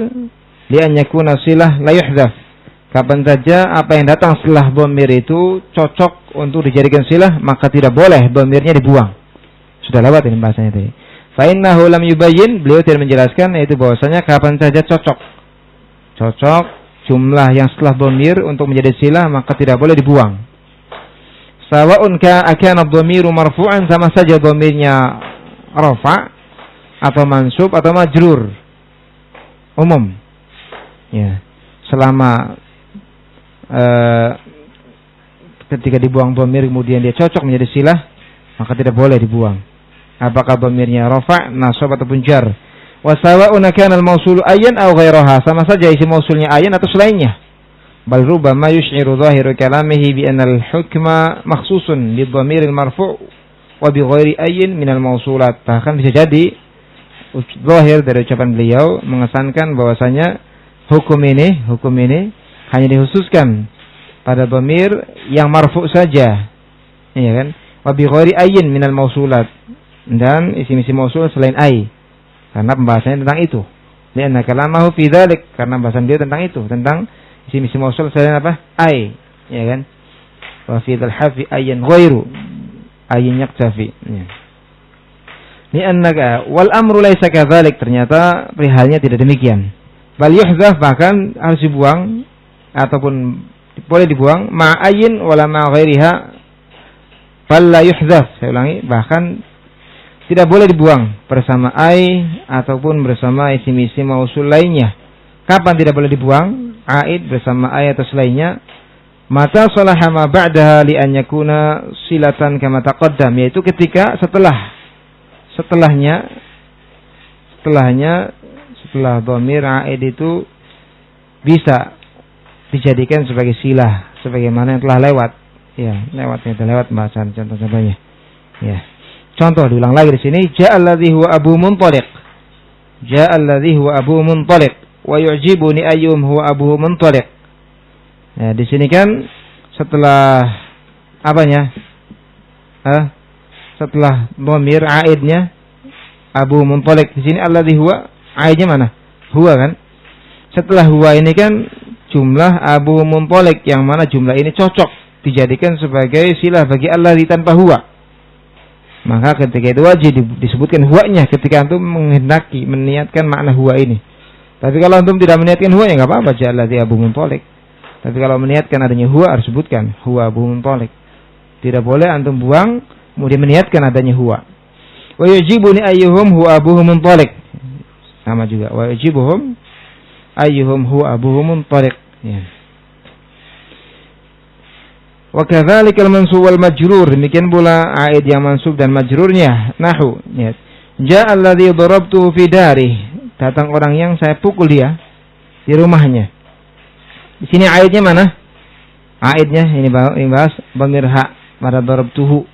لأن يكون صلة لا يحذف. Kapan saja apa yang datang setelah dhamir itu cocok untuk dijadikan silah, maka tidak boleh dhamirnya dibuang. Sudah lewat ini bahasanya tadi. Fa innahu lam yubayyin, beliau tidak menjelaskan, yaitu bahwasanya kapan saja cocok jumlah yang setelah dhamir untuk menjadi silah, maka tidak boleh dibuang. Sawa'un kana dhamiru marfu'an, sama saja dhamirnya rafa atau mansub atau majrur. Umum. Ya. Selama ketika dibuang dhamir kemudian dia cocok menjadi silah, maka tidak boleh dibuang. Apakah dhamirnya rafa', nasab ataupun jar. Wa sawa'un kana al-mawsul ayyan aw ghairaha, sama saja isi mausulnya ayyan atau selainnya. Bal rubbama yush'iru dhahiru kalamihi bi anna al-hukma makhsusun bi dhamir al-marfu' wa bi ghairi ayyin min al-mawsulat. Bahkan bisa jadi zahir dari ucapan beliau mengesankan bahwasanya hukum ini hanya dikhususkan pada dhamir yang marfu' saja, iya kan? Wa bi ghairi ayyin minal mausulat, dan isim-isim mausul selain ai, karena pembahasannya tentang itu. Lianna kalamahu fi dzalik, karena pembahasan dia tentang itu, tentang isim-isim mausul selain apa? Ai, iya kan? Wa fi dzal hafi ayyan ghairu ayyin yaktafi. Lianna wal amru laisa kadzalik, ternyata perihalnya tidak demikian. Bal yuhdzaf, bahkan harus dibuang ataupun boleh dibuang ma'ayin wala ma ghairiha, bal la yuhdzaf, saya ulangi, bahkan tidak boleh dibuang bersama ai ataupun bersama isim-isim mausul lainnya. Kapan tidak boleh dibuang? Aid bersama ai atau lainnya. Mata salaha ma ba'daha li an yakuna silatan kama taqaddam, yaitu ketika setelah dhamir aid itu bisa dijadikan sebagai silah sebagaimana yang telah lewat. Ya, lewat bahasan contoh-contohnya. Ya. Contoh diulang lagi di sini, ja'alladzi huwa Abu Muntaliq. Ja'alladzi huwa Abu Muntaliq wa yu'jibuni ayyum huwa Abu Muntaliq. Ya, di sini kan setelah apanya? Setelah dhamir aidnya Abu Muntaliq, di sini alladzi huwa, aidnya mana? Huwa kan? Setelah huwa ini kan jumlah Abu Muntaliq, yang mana jumlah ini cocok dijadikan sebagai silah bagi alladzi tanpa huwa. Maka ketika itu wajib disebutkan huwanya ketika antum menghendaki meniatkan makna huwa ini. Tapi kalau antum tidak meniatkan huwa ya enggak apa-apa, ja'alladzi Abu Munthalik. Tapi kalau meniatkan adanya huwa harus sebutkan huwa Abu Munthalik. Tidak boleh antum buang kemudian meniatkan adanya huwa. Wa yujibuni ayyuhum huwa Abu Munthalik. Sama juga. Wa yujibuhum ayyuhum huwa Abu Munthalik. Ya. Wa kadzalikal mansub wal majrur, demikian pula aid yang mansub dan majrurnya. Nahu, ya. Ja'a alladzi darabtuhu fi dari, datang orang yang saya pukul dia di rumahnya. Di sini aidnya mana? Aidnya ini bahas dhamir ha pada darabtuhu.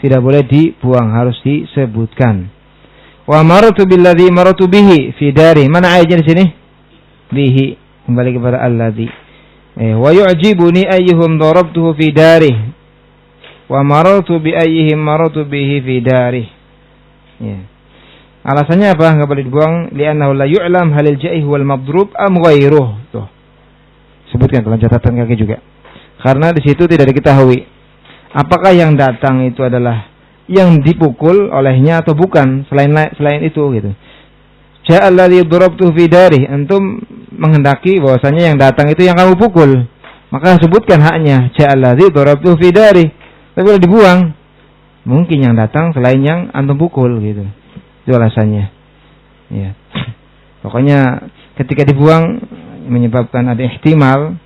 Tidak boleh dibuang, harus disebutkan. Wa maratu billadzi maratu bihi fi dari. Mana aidnya di sini? Bihi, kembali kepada alladzi. Wa yu'jibuni ayyuhum darabtuhu fi darih wa marartu bi ayyihim marartu bihi fi darih. Ya. Alasannya apa? Enggak boleh dibuang, li'annahu la yu'lam halil ja'ih wal madrub am ghairuh. Tuh. Sebutkan dalam catatan kaki juga. Karena di situ tidak diketahui apakah yang datang itu adalah yang dipukul olehnya atau bukan, selain itu gitu. Ja'al ladzi darabtuhu fi darih, antum menghendaki bahwasanya yang datang itu yang kamu pukul, maka sebutkan haknya ja'al ladzi darabtuhu fi darih. Tapi kalau dibuang, mungkin yang datang selain yang antum pukul gitu. Itu alasannya. Ya. Pokoknya ketika dibuang menyebabkan ada ihtimal,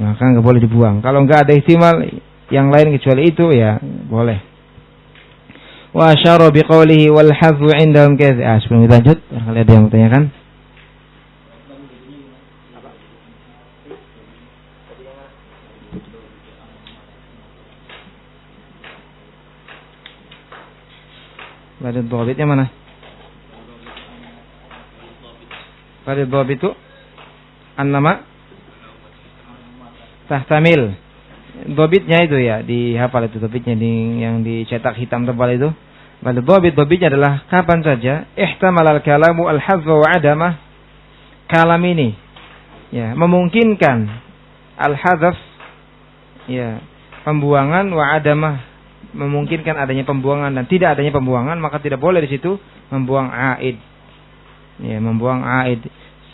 maka enggak boleh dibuang. Kalau enggak ada ihtimal yang lain kecuali itu ya boleh. Wa asyara biqaulihi wal hadzu indahum kadza. Sebelum kita lanjut, barangkali ada yang mau tanyakan. Pada dhabitnya mana? Pada dhabit itu an-nama tahtamil. Dhabitnya itu ya, dihafal itu dhabitnya yang dicetak hitam tebal itu. Pada dhabitnya adalah kapan saja ihtamal al-kalamu al-hadzfa wa adamah, kalam ini ya memungkinkan al-hadzf ya pembuangan, wa adamah memungkinkan adanya pembuangan dan tidak adanya pembuangan, maka tidak boleh di situ membuang aid. Ya, membuang aid.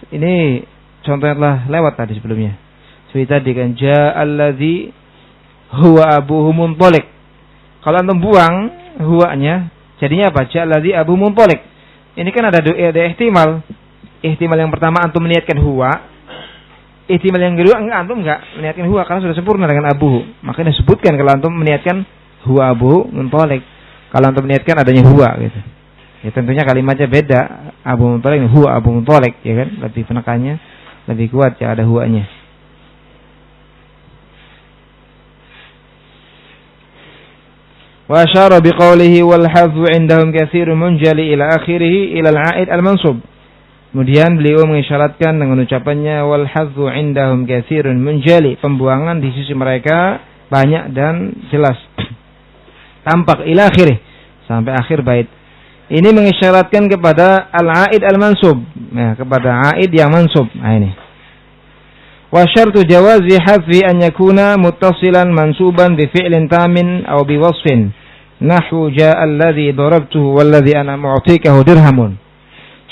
Ini contohnya telah lewat tadi sebelumnya. Seperti tadi kan ja'alladzi huwa Abu Munthalik. Kalau antum buang huwanya, jadinya apa? Ja'alladzi Abu Munthalik. Ini kan ada ihtimal. Ihtimal yang pertama antum meniatkan huwa. Ihtimal yang kedua antum enggak meniatkan huwa karena sudah sempurna dengan Abu. Makanya disebutkan kalau antum meniatkan huwa Abu Munthalik. Kalau antum meniatkan adanya huwa gitu. Ya tentunya kalimatnya beda. Abu Munthalik huwa Abu Munthalik, ya kan? Lebih penekannya lebih kuat ya ada huwanya. Wa asyara biqaulihi wal hadzu indahum katsirun munjali ila akhirih ila al-aid al-mansub. Kemudian beliau mengisyaratkan dengan ucapannya wal hadzu indahum katsirun munjali, pembuangan di sisi mereka banyak dan jelas. Tampak ila akhirih, sampai akhir bait. Ini mengisyaratkan kepada al-aid al-mansub, ya, kepada aid yang mansub. Nah ini. Wa syartu jawazi hadfi an yakuna muttasilan mansuban bi fi'lin tamin aw bi wasfin. Nahwu ja'a alladhi darabtuhu walladhi ana mu'tikahu dirhamun.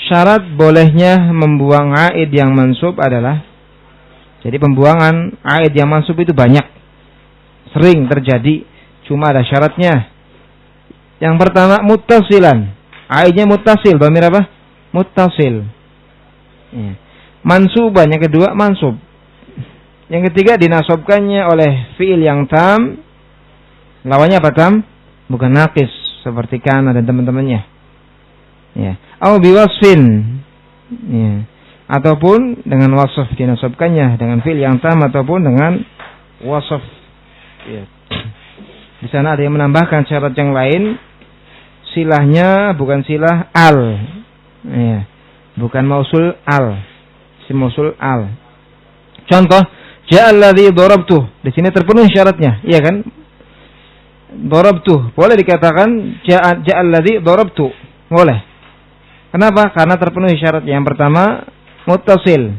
Syarat bolehnya membuang aid yang mansub adalah, jadi pembuangan aid yang mansub itu banyak, sering terjadi, cuma ada syaratnya. Yang pertama muttasilan. Aidnya muttasil, dhamir apa? Muttasil. Ya. Mansuban, yang kedua mansub. Yang ketiga dinasobkannya oleh fi'il yang tam. Lawannya apa tam? Bukan naqis seperti kana dan teman-temannya. Ya. Au biwasfin. Ya. Ataupun dengan wasf dinasobkannya dengan fi'il yang tam ataupun dengan wasf. Ya. Di sana ada yang menambahkan syarat yang lain. Silahnya bukan silah al, ya, bukan mausul al, si mausul al. Contoh, ja'alladzi darabtuh. Di sini terpenuhi syaratnya, iya kan? Darabtuh boleh dikatakan ja'alladzi darabtu, boleh. Kenapa? Karena terpenuhi syaratnya. Yang pertama muttasil,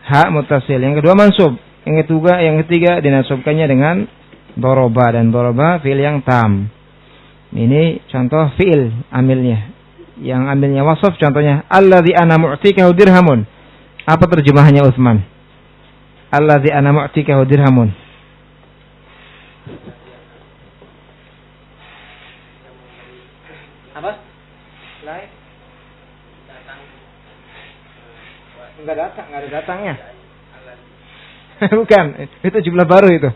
ha muttasil. Yang kedua mansub. Yang ketiga dinasabkannya dengan daraba, dan daraba fi'il yang tam. Ini contoh fi'il amilnya. Yang amilnya wasaf contohnya alladzi ana mu'tikahu dirhamun. Apa terjemahannya Utsman? Alladzi ana mu'tikahu dirhamun. Apa? Lain. Enggak datang, enggak ada datangnya. Bukan, itu jumlah baru itu.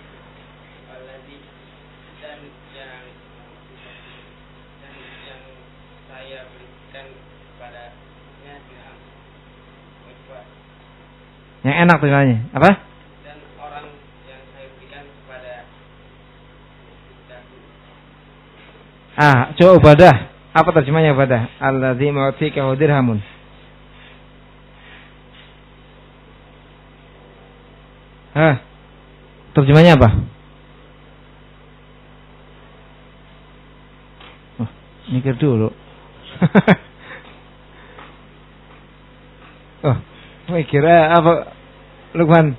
Yang enak tulisannya. Apa? Dan orang yang saya berikan kepada coba Ubadah. Apa terjemahnya Ubadah? Alladzi mu'tikahu dirhamun. Terjemahnya apa? Mikir dulu. Kira apa, Lukman?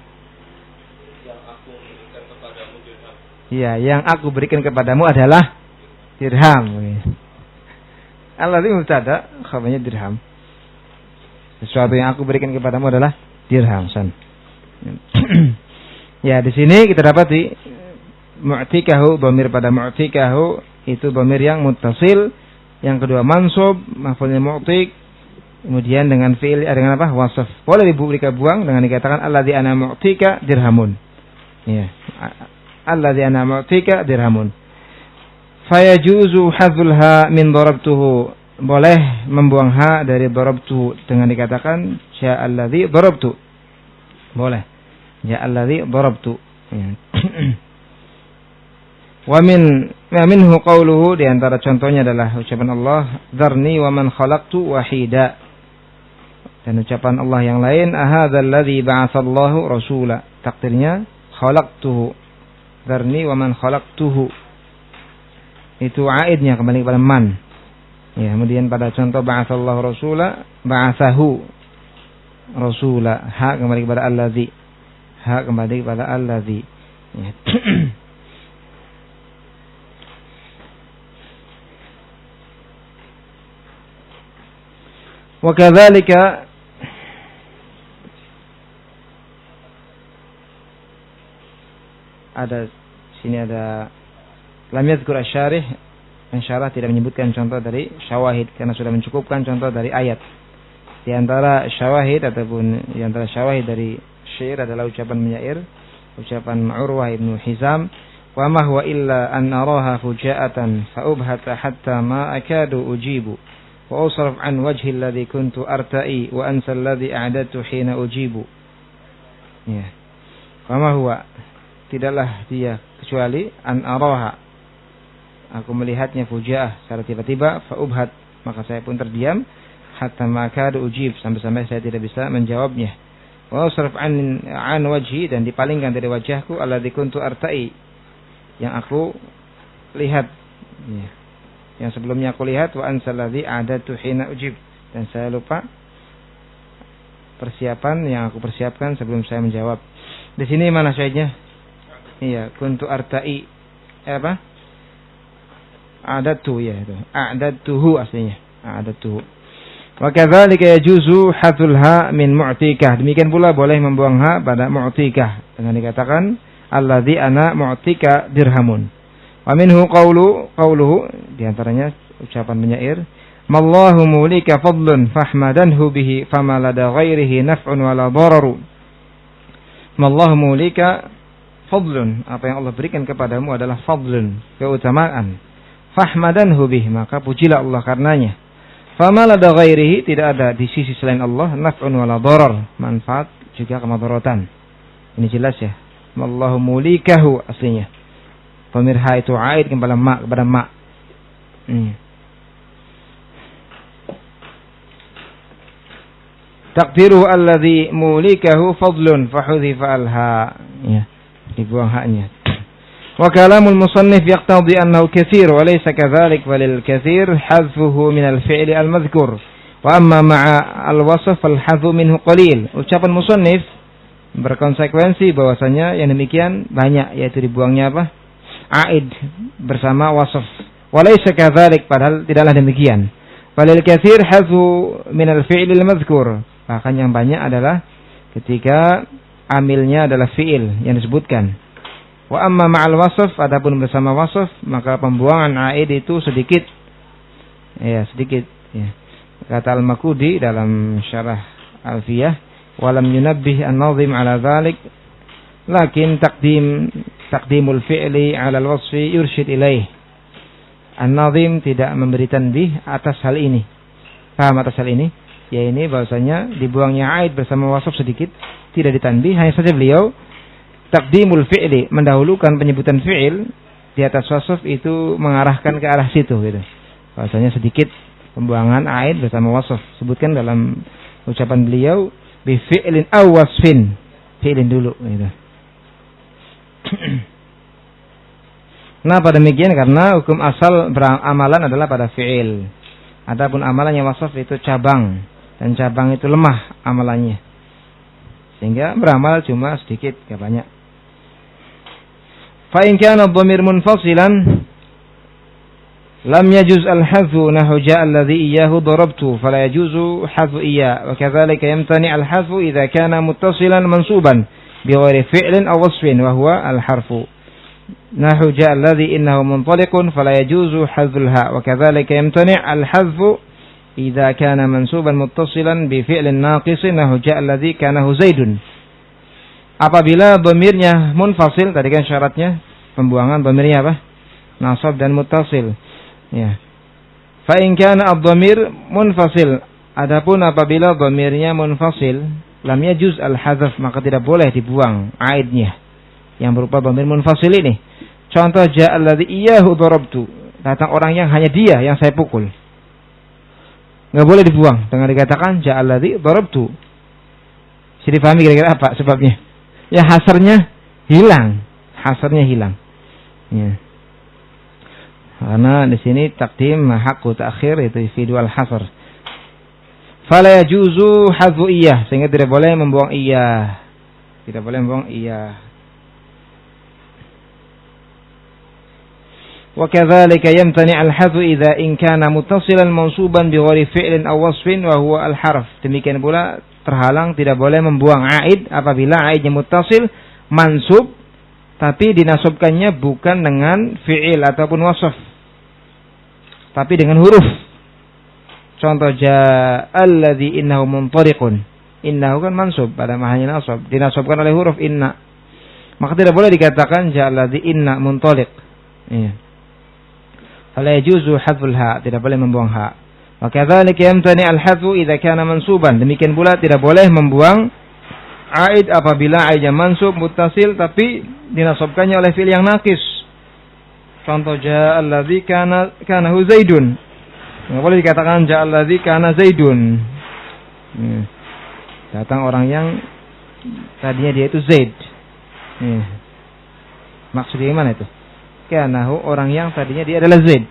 yang aku berikan kepadamu dirham. Iya, yang aku berikan kepadamu adalah dirham. Alladzi mubtada, khabarnya dirham. Sesuatu yang aku berikan kepadamu adalah dirham. Ya, di sini kita dapati mu'tikahu, dhamir pada mu'tikahu itu dhamir yang muttasil, yang kedua mansub, maf'ulnya mu'tik, kemudian dengan fi'il dengan apa? Wasaf. Boleh buang dengan dikatakan alladzi ana mu'tika dirhamun. Ya. Alladzi ana mu'tika dirhamun. Fayajuzu hadzul ha min darabtuhu. Boleh membuang ha dari darabtuhu dengan dikatakan ja alladzi darabtu. Boleh. Ya alladzi darabtu. Ya. Wa minhu qawluhu, di antara contohnya adalah ucapan Allah, "Dzarni wa man khalaqtu wahida." Dan ucapan Allah yang lain, "Ahadzal ladzi ba'atsallahu rasula." Takdirnya khalaqtuhu. Dzarni wa man khalaqtuhu. Itu aidnya kembali kepada man. Ya, kemudian pada contoh ba'atsallahu rasula, ba'atsahu rasula. Ha kembali kepada alladzi. Ha kembali kepada alladzi. Ya. Wa kadzalika sini ada lam yadhkur asy-syarih, pensyarah tidak menyebutkan contoh dari syawahid karena sudah mencukupkan contoh dari ayat. Di antara syawahid ataupun di antara syawahid dari syair adalah ucapan penyair, ucapan Urwah ibnu Hizam, "Wa ma huwa illa an araha fuja'atan fa ubhata hatta ma akadu ujibu wa usraf an wajhi alladhi kuntu arta'i wa ansa alladhi a'dadtu hina ujibu." Ya. Wa ma huwa, tidaklah dia kecuali an araha, aku melihatnya fuja'ah secara tiba-tiba, fa ubhat, maka saya pun terdiam, hatta ma akadu ujib, sampai-sampai saya tidak bisa menjawabnya. Wa usraf an wajhi, dan dipalingkan dari wajahku, alladzi kuntu arta'i, yang aku lihat, ya, yang sebelumnya aku lihat, wa ansal ladzi a'dadtu hina ujib, dan saya lupa persiapan yang aku persiapkan sebelum saya menjawab. Di sini mana syahidnya? Iya, kuntu arta'i apa? A'dadtu, ya itu. A'dadtuhu aslinya. A'dadtuhu. Wa kadzalika yajuzu hadzul ha min mu'tikah. Demikian pula boleh membuang ha pada mu'tikah dengan dikatakan alladzi ana mu'tika dirhamun. Wa minhu qawluhu, di antaranya ucapan penyair, "Mallahu mulika fadlun fahmadanhu bihi fama lada ghairihi naf'un wala dararu." Mallahu mulika fadlun, apa yang Allah berikan kepadamu adalah fadlun, keutamaan. Fahmadanhu bihi, maka pujilah Allah karenanya. Fama lada ghairihi, tidak ada di sisi selain Allah naf'un wala darar, manfaat juga kemudaratan. Ini jelas ya. Mallahu mulikahu aslinya. Pemirha itu aid kepada ma. Taqdiruhu alladzi mulikahu fadlun fahudhifa alha. Ya, dibuang haknya. Wa kalamul musannif yaqtadi annahu katsir wa laysa kadzalik, walil katsir hadfuhu min al-fi'li al-madhkur. Wa amma ma'a al-wasf al-hadfu minhu qalil. Ucapan musannif berkonsekuensi bahwasanya yang demikian banyak, yaitu dibuangnya apa? Aid bersama wasf. Walaysa kadzalik, padahal tidaklah demikian. Walil katsir hadfu min al-fi'lil madhkur. Bahkan yang banyak adalah ketika amilnya adalah fi'il yang disebutkan. Wa amma ma'al wasf, adapun bersama wasf, maka pembuangan aid itu sedikit. Ya, sedikit, ya. Kata Al-Makudi dalam syarah Alfiyah, walam yunabbih an-nazim ala dzalik, lakin taqdimul fi'li ala al-wasfi yurshid ilaih. An-nazim tidak memberi tanbih atas hal ini. Paham atas hal ini? Ya, ini bahwasanya dibuangnya aid bersama wasf sedikit, tidak ditanbih, hanya saja beliau taqdimul fi'li, mendahulukan penyebutan fi'il di atas wasf itu mengarahkan ke arah situ gitu. Bahwasanya sedikit pembuangan aid bersama wasf. Sebutkan dalam ucapan beliau bi fi'lin aw wasfin. Fi'lin dulu gitu. Kenapa demikian? Karena hukum asal amalan adalah pada fi'il. Adapun amalannya wasf itu cabang, dan cabang itu lemah amalannya. Sehingga beramal cuma sedikit, gak banyak. Fa in kana dhamir munfasilan lam yajuz al-hadfu nahu ja'a alladhi iyyahu darabtu fala yajuzu hadfu iyya wa kadzalika yamtani al-hadfu idza kana muttasilan mansuban bighairi fi'lin aw wasfin wa huwa al-harfu nahu ja'a alladhi innahu muntaliqun fala yajuzu hadful ha wa kadzalika yamtani al-hadfu idza kana mansuban muttasilan bi fi'lin naqisin nahu ja'a alladhi kana zaidun. Apabila dhamirnya munfasil, tadi kan syaratnya pembuangan dhamirnya apa? Nasab dan muttasil. Ya. Fa in kana ad-dhamir munfasil, adapun apabila dhamirnya munfasil, lam yajuz al-hadzf, maka tidak boleh dibuang aidnya yang berupa dhamir munfasil ini. Contoh ja'a alladhi iyyahu darabtu, datang orang yang hanya dia yang saya pukul. Enggak boleh dibuang dengan dikatakan ja'a alladhi darabtu. Jadi dipahami kira-kira apa sebabnya? Ya, hasarnya hilang. Hasarnya hilang. Ya. Karena di sini takdim haqqu ta'khir itu yufidu al-hasr. Fala yajuzu hadfu iyyah, sehingga tidak boleh membuang iyyah. Tidak boleh membuang iyyah. Wa kadzalika yamtani al-hadfu idza in kana muttasilan mansuban bi ghairi fi'lin aw wasfin wa huwa al-harf. Demikian pula terhalang tidak boleh membuang aid apabila aidnya muttasil mansub tapi dinasabkannya bukan dengan fi'il ataupun wasf, tapi dengan huruf. Contoh ja'alladzi innahu muntariqun. Innahu kan mansub pada mahanya nasab, dinasabkan oleh huruf inna. Maka tidak boleh dikatakan ja'alladzi inna muntariq. Iya. Fala yajuzu hadful ha, tidak boleh membuang ha. Wa kadzalika yamtani al-hadfu idza kana mansuban. Demikian pula tidak boleh membuang aid apabila aidnya mansub muttasil tapi dinasabkannya oleh fi'il yang naqis. Contoh ja'alladzi kana Zaidun. Enggak boleh dikatakan ja'alladzi kana Zaidun. Datang orang yang tadinya dia itu Zaid. Maksudnya gimana itu? Karena orang yang tadinya dia adalah Zaid.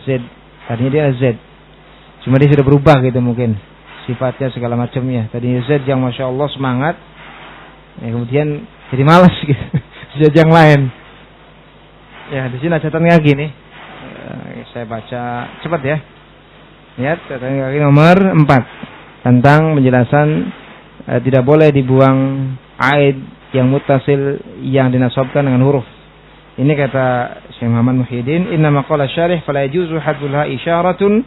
Zaid, tadinya dia adalah Zaid. Cuma dia sudah berubah gitu mungkin. Sifatnya segala macamnya. Tadinya Zaid yang Masya Allah semangat. Ya, kemudian jadi malas gitu. Zaid yang lain. Ya, di sini catatannya gini. Saya baca cepat ya. Lihat catatannya kaki nomor 4 tentang penjelasan tidak boleh dibuang aid yang muttasil yang dinasabkan dengan huruf. Ini kata Syekh Muhammad Muhyiddin, inna maqala syarih fala yajuzu hadfulha isyaratan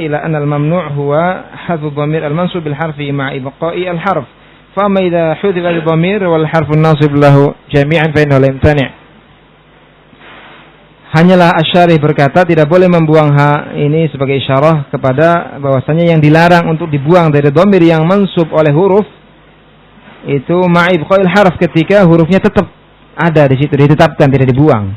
ila anna al-mamnu' huwa hadfu dhamir al-mansub bil harfi ma'a ibqa'i al-harf. Fa amma idza hudhifa al-dhamir wal harfu an-nasib lahu jami'an fa innahu la yamtani'. Hanyalah Asy-Syarih berkata tidak boleh membuang ha ini sebagai isyarah kepada bahwasanya yang dilarang untuk dibuang dari dhamir yang mansub oleh huruf itu ma'ibqa'il harf, ketika hurufnya tetap ada di situ, ditetapkan, tidak dibuang.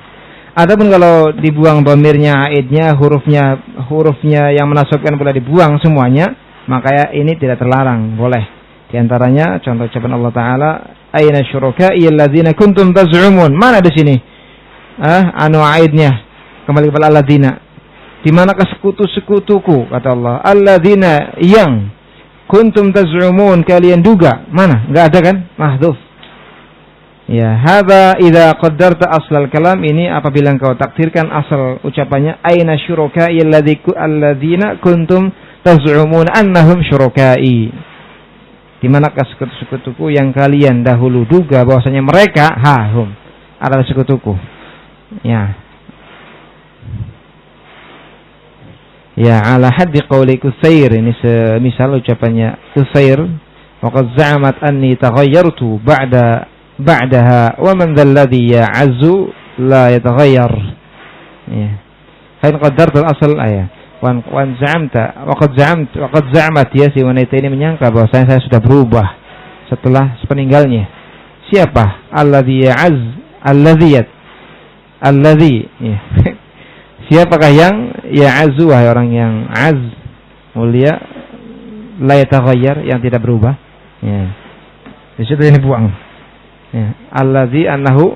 Adapun kalau dibuang dhamirnya, aidnya, hurufnya yang menasabkan pula dibuang semuanya, maka ini tidak terlarang, boleh. Di antaranya contoh ucapan Allah Taala, "Aina syuraka'i alladzina kuntum taz'umun." Mana di sini? Aidnya kembali kepada alladzina. Di manakah sekutu-sekutuku, kata Allah. Alladzina yang kuntum taz'umun, kalian duga. Mana? Enggak ada kan? Mahdhuf. Ya, hadza idza qaddarta aslal kalam, ini apabila engkau takdirkan asal ucapannya aina syuraka'i alladzina kuntum taz'umun annahum syuraka'i. Di manakah sekutu-sekutuku yang kalian dahulu duga bahwasanya mereka hum adalah sekutuku. Ya. Ya, ala haddi qawli Qutsair, ini semisal ucapannya Qutsair, wa qad za'amat anni taghayyartu ba'daha wa man dhalladhi ya'azzu la yataghayyar. Ya. Fa in qaddarta al-asl ayat wa za'amta wa qad za'amat, ya, si wanita ini menyangka bahwa saya sudah berubah setelah sepeninggalnya. Siapa? Alladhi ya'az, alladhi ya. Siapakah yang ya'azzu, wahai orang yang az, mulia, la yataghayyar, yang tidak berubah. Ya. Di situ ini buang. Ya, alladzi annahu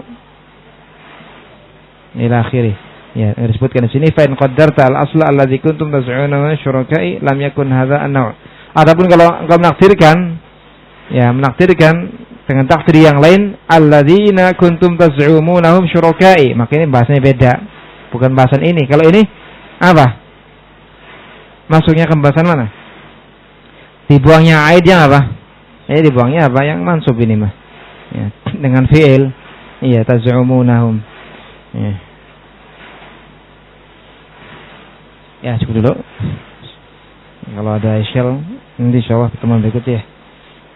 ila akhirih. Ya, disebutkan di sini fa in qaddarta al-asla alladzi kuntum taz'ununa syuraka'i lam yakun hadza an-naw'. Adapun kalau engkau menakdirkan, ya, menakdirkan dengan takdir yang lain alladzina kuntum taz'umunahum syuraka'i, maka ini bahasanya beda, bukan bahasan ini. Kalau ini apa? Masuknya ke bahasan mana? Dibuangnya aid yang apa? Dibuangnya apa? Yang mansub ini mah. Ya, dengan fi'il, iya, taz'umunahum. Ya, cukup dulu. Kalau ada isyal, nanti insyaallah pertemuan berikutnya.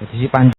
Jadi panjang.